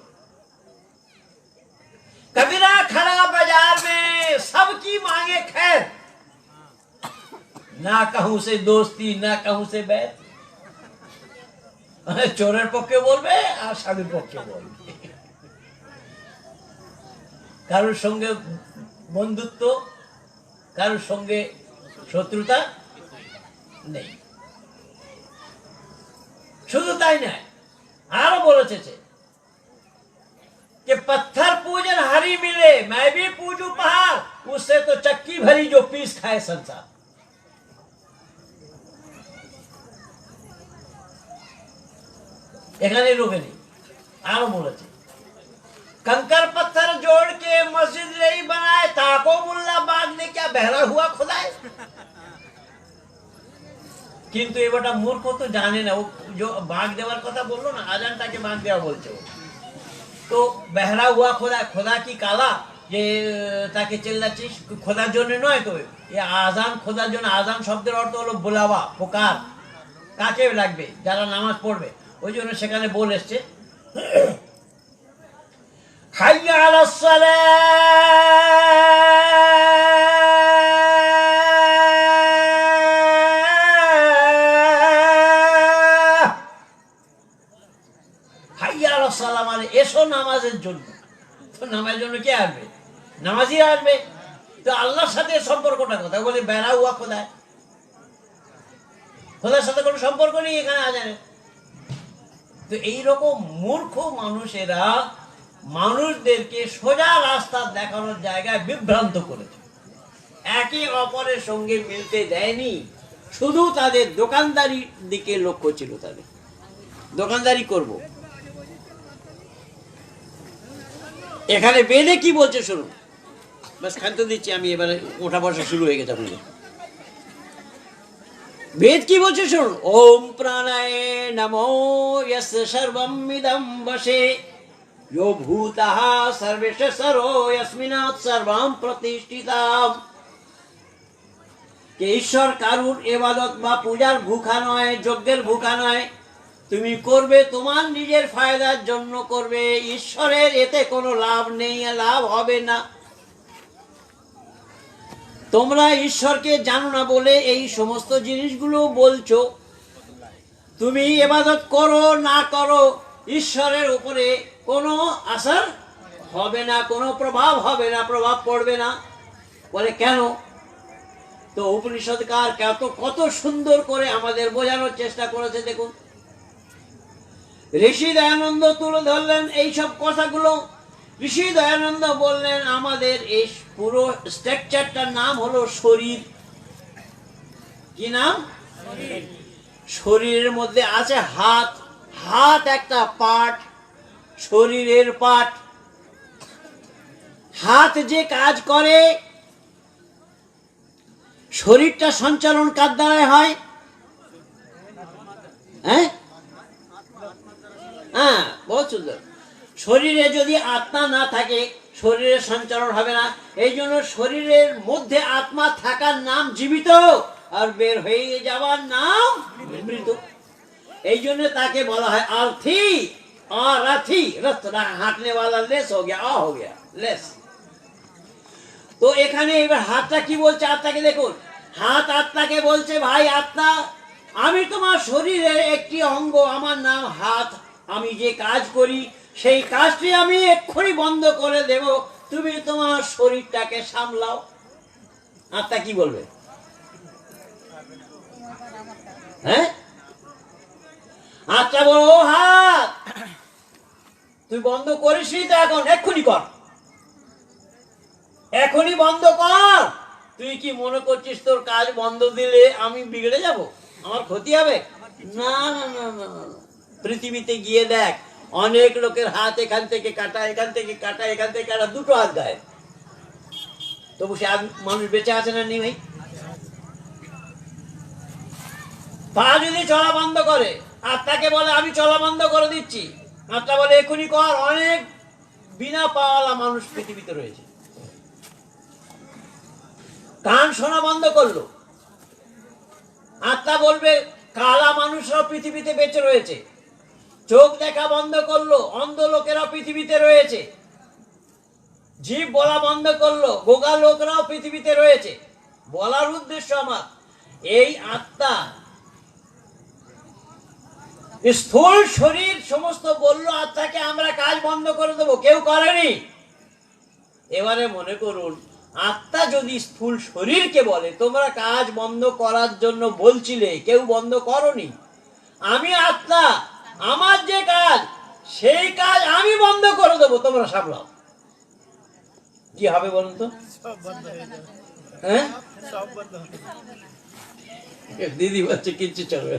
[SPEAKER 1] कबीरा खड़ा बाजार में सबकी मांगे खैर, ना कहूं से दोस्ती ना कहूं से बैर। চোরের পক্ষে বলবে আর স্বামীর পক্ষে বলবে, কারোর সঙ্গে বন্ধুত্ব, কারোর সঙ্গে শত্রুতা নেই। শুধু তাই নয়, আরো বলেছে कि पत्थर पूजन हरी मिले मैं भी पूजू पहाड़, उससे तो चक्की भरी जो पीस खाए संसार। এখানে রোকে নেই, আরো বলেছে कंकर पत्थर जोड़ के मस्जिद नहीं बनाए ताको मुल्ला बाग ने क्या बहरा हुआ खुदाए। কিন্তু এবারটা মূর্খ তো জানে না, ও বাঘ দেওয়ার কথা বললো না, আজানটাকে বাঘ দেওয়া বলছে। তো বেহরা হুয়া খোদা, খোদা কি কালা যে তাকে চেল্লাচ্ছিস? খোদার জন্য নয় তো, আজান খোদার জন্য। আজান শব্দের অর্থ হলো বোলাওয়া, পোকার। কাকে লাগবে? যারা নামাজ পড়বে। ওই জন্য সেখানে বল এসছে হাইয়া আলাস সালাহ, মানে এসো নামাজের জন্য। তো নামাজের জন্য কে আসবে? নামাজি আসবে। তো আল্লাহর সাথে সম্পর্কটা কোথায়? বলে বেড়া হুয়া খোদায়, খোদার সাথে কোনো সম্পর্ক নেই এখানে আজানে। তো এইরকম মূর্খ মানুষেরা মানুষদেরকে সোজা রাস্তা দেখানোর জায়গায় বিভ্রান্ত করেছে, একে অপরের সঙ্গে মিলতে দেয়নি। শুধু তাদের দোকানদারির দিকে লক্ষ্য ছিল, তাদের দোকানদারি করব। এখানে বেদে কি বলছে শুনুন, বাস খান্ত দিচ্ছি আমি, এবারে ওঠা বসা শুরু হয়ে গেছে আপনাদের। বেদ কি বলছে শুনুন, ওম প্রাণায় নমো यस्य सर्वं इदं वशे यो भूतः सर्वेश सरो यस्मिनात् सर्वं प्रतिष्ठिताम्। কে ঈশ্বর কারুর ইবাদত বা পূজার ভুখা নয়, যজ্ঞের ভুখা নয়। তুমি করবে তোমার নিজের ফায়দার জন্য করবে, ঈশ্বরের এতে কোনো লাভ নেই, লাভ হবে না। তোমরা ঈশ্বরকে জানো না বলে এই সমস্ত জিনিসগুলো বলছো। তুমি ইবাদত করো না করো, ঈশ্বরের উপরে কোনো আসর হবে না, কোনো প্রভাব হবে না, প্রভাব পড়বে না। বলে কেন? তো উপনিষদকার কত সুন্দর করে আমাদের বোঝানোর চেষ্টা করেছে। দেখুন, ঋষি দয়ানন্দ তুলে ধরলেন এইসব কথাগুলো। ঋষি দয়ানন্দ বললেন আমাদের এই পুরো স্ট্রাকচারটার নাম হলো শরীর। কি নাম? শরীরের মধ্যে আছে হাত। হাত একটা পার্ট, শরীরের পার্ট। হাত যে কাজ করে, শরীরটা সঞ্চালন কার দ্বারাই হয়? হ্যাঁ, বহুত সুন্দর। শরীরে যদি আত্মা না থাকে, শরীরের সঞ্চালন হবে না। এই জন্য শরীরের মধ্যে আত্মা থাকার নাম জীবিত, আর বের হয়ে যাওয়ার নাম মৃত। এই জন্য তাকে বলা হয় আর্থি और अथी रास्ता हाঁটने वाला लेस हो गया, हो गया लेस। তো এখানে এবার হাতটা কি বলছে আত্মাকে? দেখুন, হাত আত্মাকে বলছে ভাই আত্মা, আমি তোমার শরীরের একটি অঙ্গ, আমার নাম হাত। আমি যে কাজ করি সেই কাজটি আমি এক্ষুনি বন্ধ করে দেব, তুমি তোমার শরীরটাকে সামলাও। আত্মা কি বলবে? হ্যাঁ, আত্মা বলো ও হাত, তুই বন্ধ করিস তো, এখন এক্ষুনি কর, এখনই বন্ধ কর। তুই কি মনে করছিস তোর কাজ বন্ধ দিলে আমি বিগড়ে যাব, আমার ক্ষতি হবে? না না না না, পৃথিবীতে গিয়ে দেখ, অনেক লোকের হাত এখান থেকে কাটা, এখান থেকে কাটা, এখান থেকে কাটা, দুটো হাত গায়ে, তবু সে মানুষ বেঁচে আছে না? নেই ভাই। পা যদি চলা বন্ধ করে, আত্মাকে বলে আমি চলা বন্ধ করে দিচ্ছি, আত্মা বলে এখনই কর। অনেক বিনা পাওয়ালা মানুষ পৃথিবীতে রয়েছে। কান শোনা বন্ধ করলো, আত্মা বলবে কালা মানুষরাও পৃথিবীতে বেঁচে রয়েছে। চোখ দেখা বন্ধ করলো, অন্ধ লোকেরাও পৃথিবীতে রয়েছে। জিভ বলা বন্ধ করলো, গোগা লোকরাও পৃথিবীতে রয়েছে। বলার উদ্দেশ্য আমার, এই আত্মা স্থূল শরীর সমস্ত বললো আত্মাকে আমরা কাজ বন্ধ করে দেবো, কেউ করেনি। এবারে মনে করুন, আত্মা যদি স্থূল শরীরকে বলে তোমরা কাজ বন্ধ করার জন্য বলছিলে, কেউ বন্ধ করনি, আমি আত্মা, আমার যে কাজ সেই কাজ আমি বন্ধ করে দেবো, তোমরা সামলাও, কি হবে বলুন তো? হ্যাঁ, দিদি বলছে কিচ্ছু চলবে।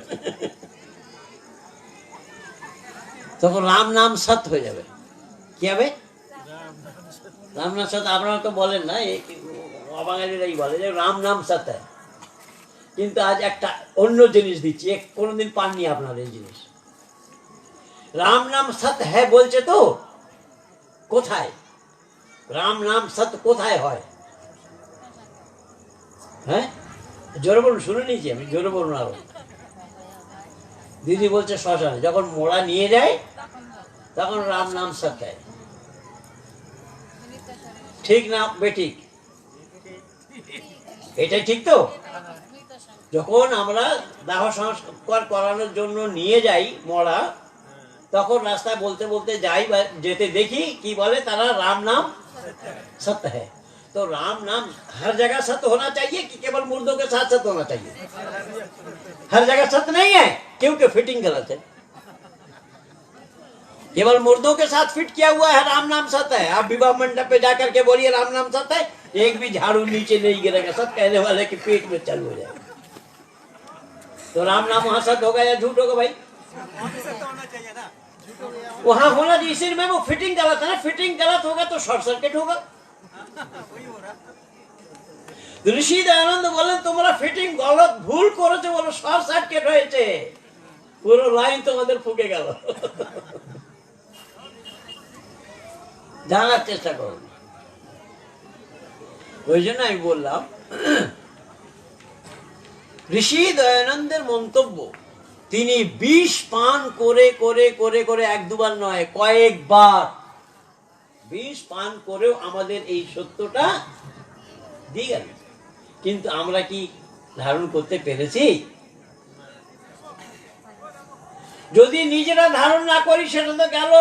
[SPEAKER 1] তখন রাম নাম সৎ হয়ে যাবে। কি হবে? রাম নাম সৎ। আপনারা তো বলেন না, অবাঙালিরাই বলে যে রাম নাম সৎ হয়। কিন্তু আজ একটা অন্য জিনিস দিচ্ছি, কোনোদিন পাননি আপনার এই জিনিস। রাম নাম সৎ হ্যাঁ বলছে তো, কোথায় রাম নাম সৎ কোথায় হয়? হ্যাঁ, জোরে বলুন, শুনে নিয়েছি আমি, জোরে বলুন আরো। দিদি বলছে শ্মশানে, যখন মোড়া নিয়ে যায় তখন রাম নাম সৎ হয়। ঠিক না বেঠিক? এটাই ঠিক তো? যখন আমরা দাহ সংস্কার করানোর জন্য নিয়ে যাই মরা, তখন রাস্তায় বলতে বলতে যাই বা যেতে দেখি কি বলে তারা, राम नाम सत्य है। तो राम नाम हर जगह सत्य होना चाहिए कि केवल मुर्दों के साथ सत्य होना चाहिए? हर जगह सत्य नहीं है, क्योंकि फिटिंग गलत है। केवल मुर्दों के साथ फिट किया हुआ है राम नाम सत्य है। आप विवाह मंडप पे जाकर के बोलिए राम नाम सत्य है, एक भी झाड़ू नीचे नहीं गिरेगा, सब कहने वाले कि पेट में चालू हो जाएगा। तो राम नाम वहां सत्य होगा या झूठ होगा भाई? वहां होना चाहिए, इसी में वो फिटिंग गलत है ना। फिटिंग गलत होगा तो शॉर्ट सर्किट होगा। ঋষি দয়ানন্দ বলেন তোমরা ফিটিং গলত ভুল করেছো, বলো শর্ট সার্কিট হয়েছে, পুরো লাইন তোমাদের ফুকে গেল। জানার চেষ্টা করুন। ওই জন্য আমি বললাম, ঋষি দয়ানন্দের মন্তব্য, তিনি বিষ পান করে করে করে করে এক দুবার নয় কয়েকবার বিষ পান করেও আমাদের এই সত্যটা দিয়ে গেল। কিন্তু আমরা কি ধারণ করতে পেরেছি? যদি নিজেরা ধারণ না করি সেটা তো গেল।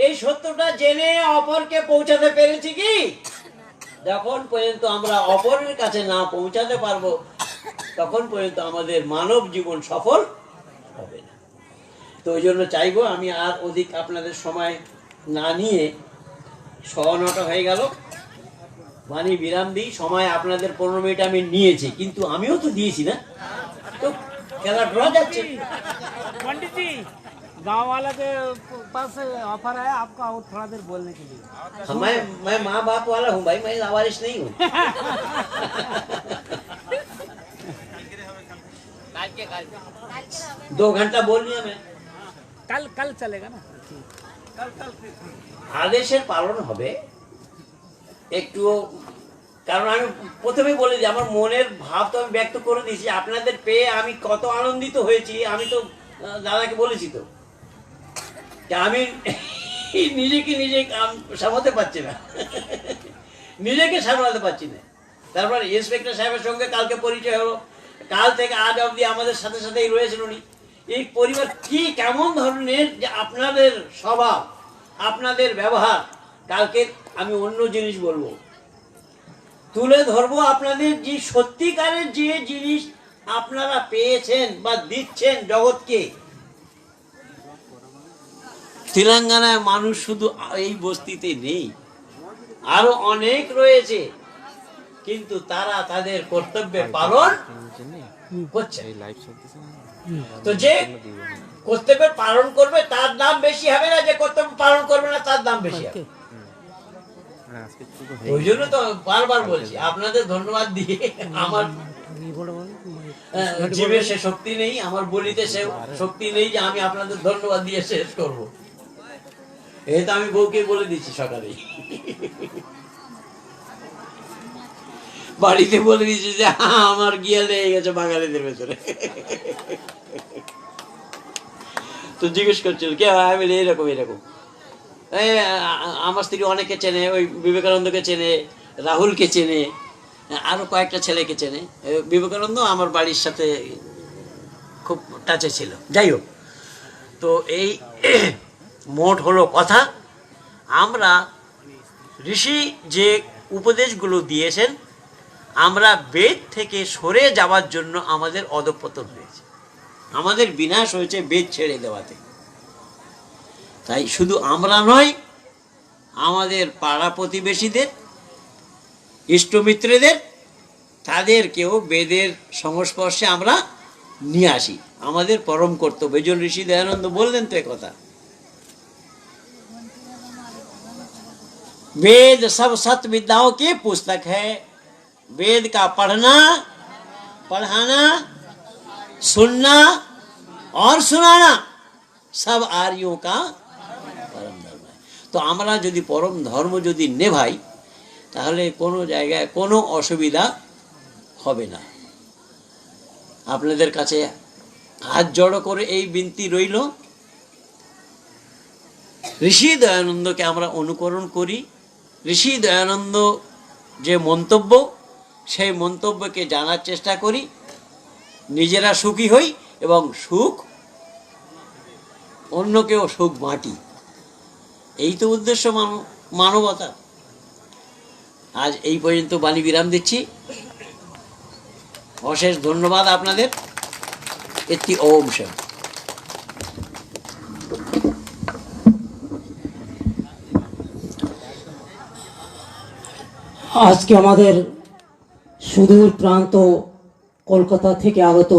[SPEAKER 1] এই সত্যটা জেনে অপরকে পৌঁছাতে পেরেছি কি? যখন পর্যন্ত আমরা অপরের কাছে না পৌঁছাতে পারবো তখন পর্যন্ত আমাদের মানব জীবন সফল হবে না। তো ওই জন্য চাইবো আমি আর অধিক আপনাদের সময় না নিয়ে 9:15 হয়ে গেল, বাণী বিরাম দিই। সময় আপনাদের 15 মিনিট আমি নিয়েছি, কিন্তু আমিও তো দিয়েছি না, তো খেলা ড্র যাচ্ছে।
[SPEAKER 2] पंडित जी गांव वाला के पास ऑफर है आपका और थोड़ा देर बोलने के लिए।
[SPEAKER 1] मैं माँ बाप वाला हूँ भाई, मैं लावारिस नहीं हूँ। 2 घंटा बोल लिया मैं।
[SPEAKER 2] कल कल चलेगा ना?
[SPEAKER 1] আদেশের পালন হবে একটুও, কারণ আমি প্রথমেই বলে দিই আমার মনের ভাব তো আমি ব্যক্ত করে দিয়েছি। আপনাদের পেয়ে আমি কত আনন্দিত হয়েছি আমি তো দাদাকে বলেছি তো, যে আমি নিজেকে সামলাতে পারছি না, নিজেকে সামলাতে পারছি না। তারপর ইন্সপেক্টর সাহেবের সঙ্গে কালকে পরিচয় হলো, কাল থেকে আজ অবধি আমাদের সাথে সাথেই রয়েছেন উনি। এই পরিবার কি কেমন ধরনের, যে আপনাদের স্বভাব, আপনাদের ব্যবহার, কালকে আমি অন্য জিনিস বলবো, তুলে ধরবো আপনাদের যে সত্যিকারের যে জিনিস আপনারা পেয়েছেন বা দিচ্ছেন জগৎকে। তেলেঙ্গানায় মানুষ শুধু এই বস্তিতে নেই, আরো অনেক রয়েছে, কিন্তু তারা তাদের কর্তব্যের পালন করছে। তো যে কর্তব্যের পালন করবে তার দাম বেশি হবে না, যে কর্তব্য পালন করবে না তার দাম বেশি হবে। ওই জন্য তো বারবার বলছি আপনাদের ধন্যবাদ দিয়ে আমার জীবে সে শক্তি নেই, আমার বলিতে সে শক্তি নেই যে আমি আপনাদের ধন্যবাদ দিয়ে শেষ করব। এই তো আমি বউকে বলে দিচ্ছি সকালেই, বাড়িতে বলে দিচ্ছি যে আমার গিয়া লেগে গেছে বাঙালিদের ভেতরে। তো জিজ্ঞেস করছিল কে হয়, আমি এরকম এরকম। আমার স্ত্রী অনেকে চেনে, ওই বিবেকানন্দকে চেনে, রাহুলকে চেনে, আরো কয়েকটা ছেলেকে চেনে। বিবেকানন্দ আমার বাড়ির সাথে খুব টাচে ছিল। যাই হোক, তো এই মোট হলো কথা, আমরা ঋষি যে উপদেশগুলো দিয়েছেন, আমরা বেদ থেকে সরে যাওয়ার জন্য আমাদের অধঃপতন হয়েছে, আমাদের বিনাশ হয়েছে বেদ ছেড়ে দেওয়াতে। তাই শুধু আমরা নয়, আমাদের পাড়া প্রতিবেশীদের, ইষ্টমিত্রদের, তাদেরকেও বেদের সংস্পর্শে আমরা নিয়ে আসি, আমাদের পরম কর্তব্য। এই জন্য ঋষি দয়ানন্দ বললেন তো একথা, वेद सब सत विद्याओं की पुस्तक है, वेद का पढ़ना, पढ़ाना, सुनना और सुनाना सब आर्यों का परम धर्म है। तो আমরা যদি পরম ধর্ম যদি নেভাই, তাহলে কোনো জায়গায় কোনো অসুবিধা হবে না। আপনাদের কাছে হাত জড়ো করে এই বিনতি রইল, ঋষি দয়ানন্দকে আমরা অনুকরণ করি। ঋষি দয়ানন্দ যে মন্তব্য, সেই মন্তব্যকে জানার চেষ্টা করি, নিজেরা সুখী হই এবং সুখ অন্যকেও সুখ বাঁটি। এই তো উদ্দেশ্য মানবতা। আজ এই পর্যন্ত বাণী বিরাম দিচ্ছি। অশেষ ধন্যবাদ আপনাদের। এটি ওম শান্তি।
[SPEAKER 3] আজকে আমাদের সুদূর প্রান্ত কলকাতা থেকে আগত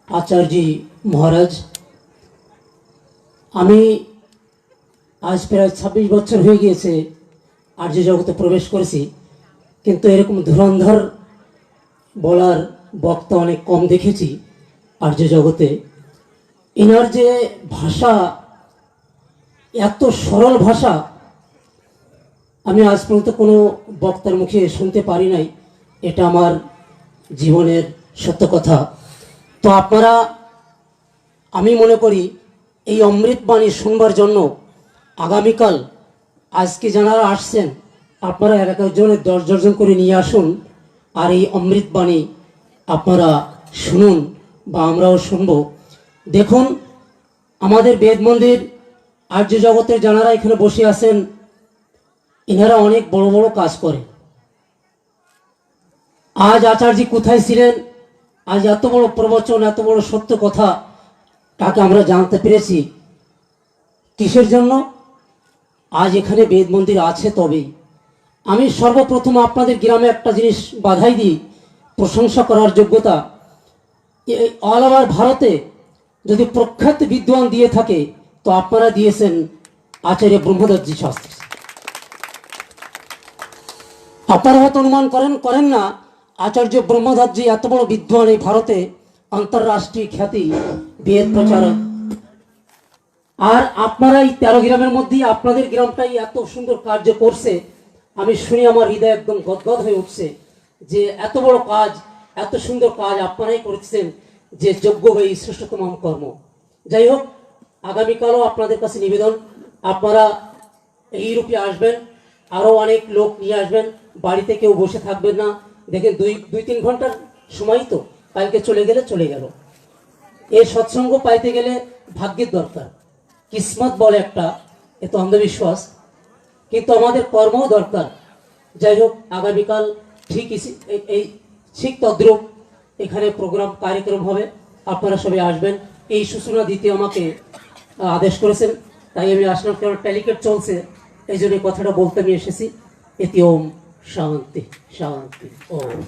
[SPEAKER 3] আচার্যজি মহারাজ, আমি আজ প্রায় 26 বছর হয়ে গিয়েছে আর্য জগতে প্রবেশ করেছি, কিন্তু এরকম ধুরন্ধর বলার বক্তা অনেক কম দেখেছি আর্য জগতে। এনার যে ভাষা, এত সরল ভাষা, আমি আজ পর্যন্ত কোনো বক্তার মুখে শুনতে পারি নাই। এটা আমার জীবনের সত্য কথা। তো আপনারা, আমি মনে করি এই অমৃতবাণী শুনবার জন্য আগামীকাল, আজকে যারা আসছেন আপনারা এক একজনের 10 জন করে নিয়ে আসুন, আর এই অমৃতবাণী আপনারা শুনুন বা আমরাও শুনব। দেখুন, আমাদের বেদ মন্দির আর্য জগতের যারা এখানে বসে আছেন, এনারা অনেক বড় বড় কাজ করে। আজ আচার্যজি কোথায় ছিলেন, আজ এত বড় প্রবচন, এত বড় সত্য কথা তাকে আমরা জানতে পেরেছি কিসের জন্য আজ এখানে বেদ মন্দির আছে। তবেই আমি সর্বপ্রথম আপনাদের গ্রামে একটা জিনিস বাধাই দিই, প্রশংসা করার যোগ্যতা অল ওভার ভারতে যদি প্রখ্যাত বিদ্বান দিয়ে থাকে তো আপনারা দিয়েছেন আচার্য ব্রহ্মদত্তজি শাস্ত্রী। আপনারা হয়তো অনুমান করেন না, আচার্য ব্রহ্মদত্তজি এত বড় বিদ্বান, এই ভারতে আন্তর্রাষ্ট্রীয় খ্যাতি, বেদ প্রচারক। আর আপনারা এই 13 গ্রামের মধ্যেই আপনাদের গ্রামটাই এত সুন্দর কার্য করছে, আমি শুনে আমার হৃদয় একদম গদগদ হয়ে উঠছে যে এত বড় কাজ, এত সুন্দর কাজ আপনারাই করছেন, যে যোগ্য বা এই শ্রেষ্ঠতম কর্ম। যাই হোক, আগামীকালও আপনাদের কাছে নিবেদন, আপনারা এই রূপে আসবেন, আরও অনেক লোক নিয়ে আসবেন, বাড়িতে কেউ বসে থাকবেন না। দেখেন 2-3 ঘন্টার সময় তো, কালকে চলে গেলে চলে গেল। এই সৎসঙ্গ পাইতে গেলে ভাগ্যের দরকার, কিসমত বলে একটা, এ তো অন্ধবিশ্বাস, কিন্তু আমাদের কর্মও দরকার। যাই হোক, আগামীকাল ঠিক এই ঠিক তদ্রুপ এখানে প্রোগ্রাম কার্যক্রম হবে, আপনারা সবাই আসবেন। এই সূচনা দিতে আমাকে আদেশ করেছেন, তাই আমি আসলাম, কারণ টেলিকেট চলছে, এই জন্য কথাটা বলতে আমি এসেছি। এটি ওম শান্তি শান্তি ওম।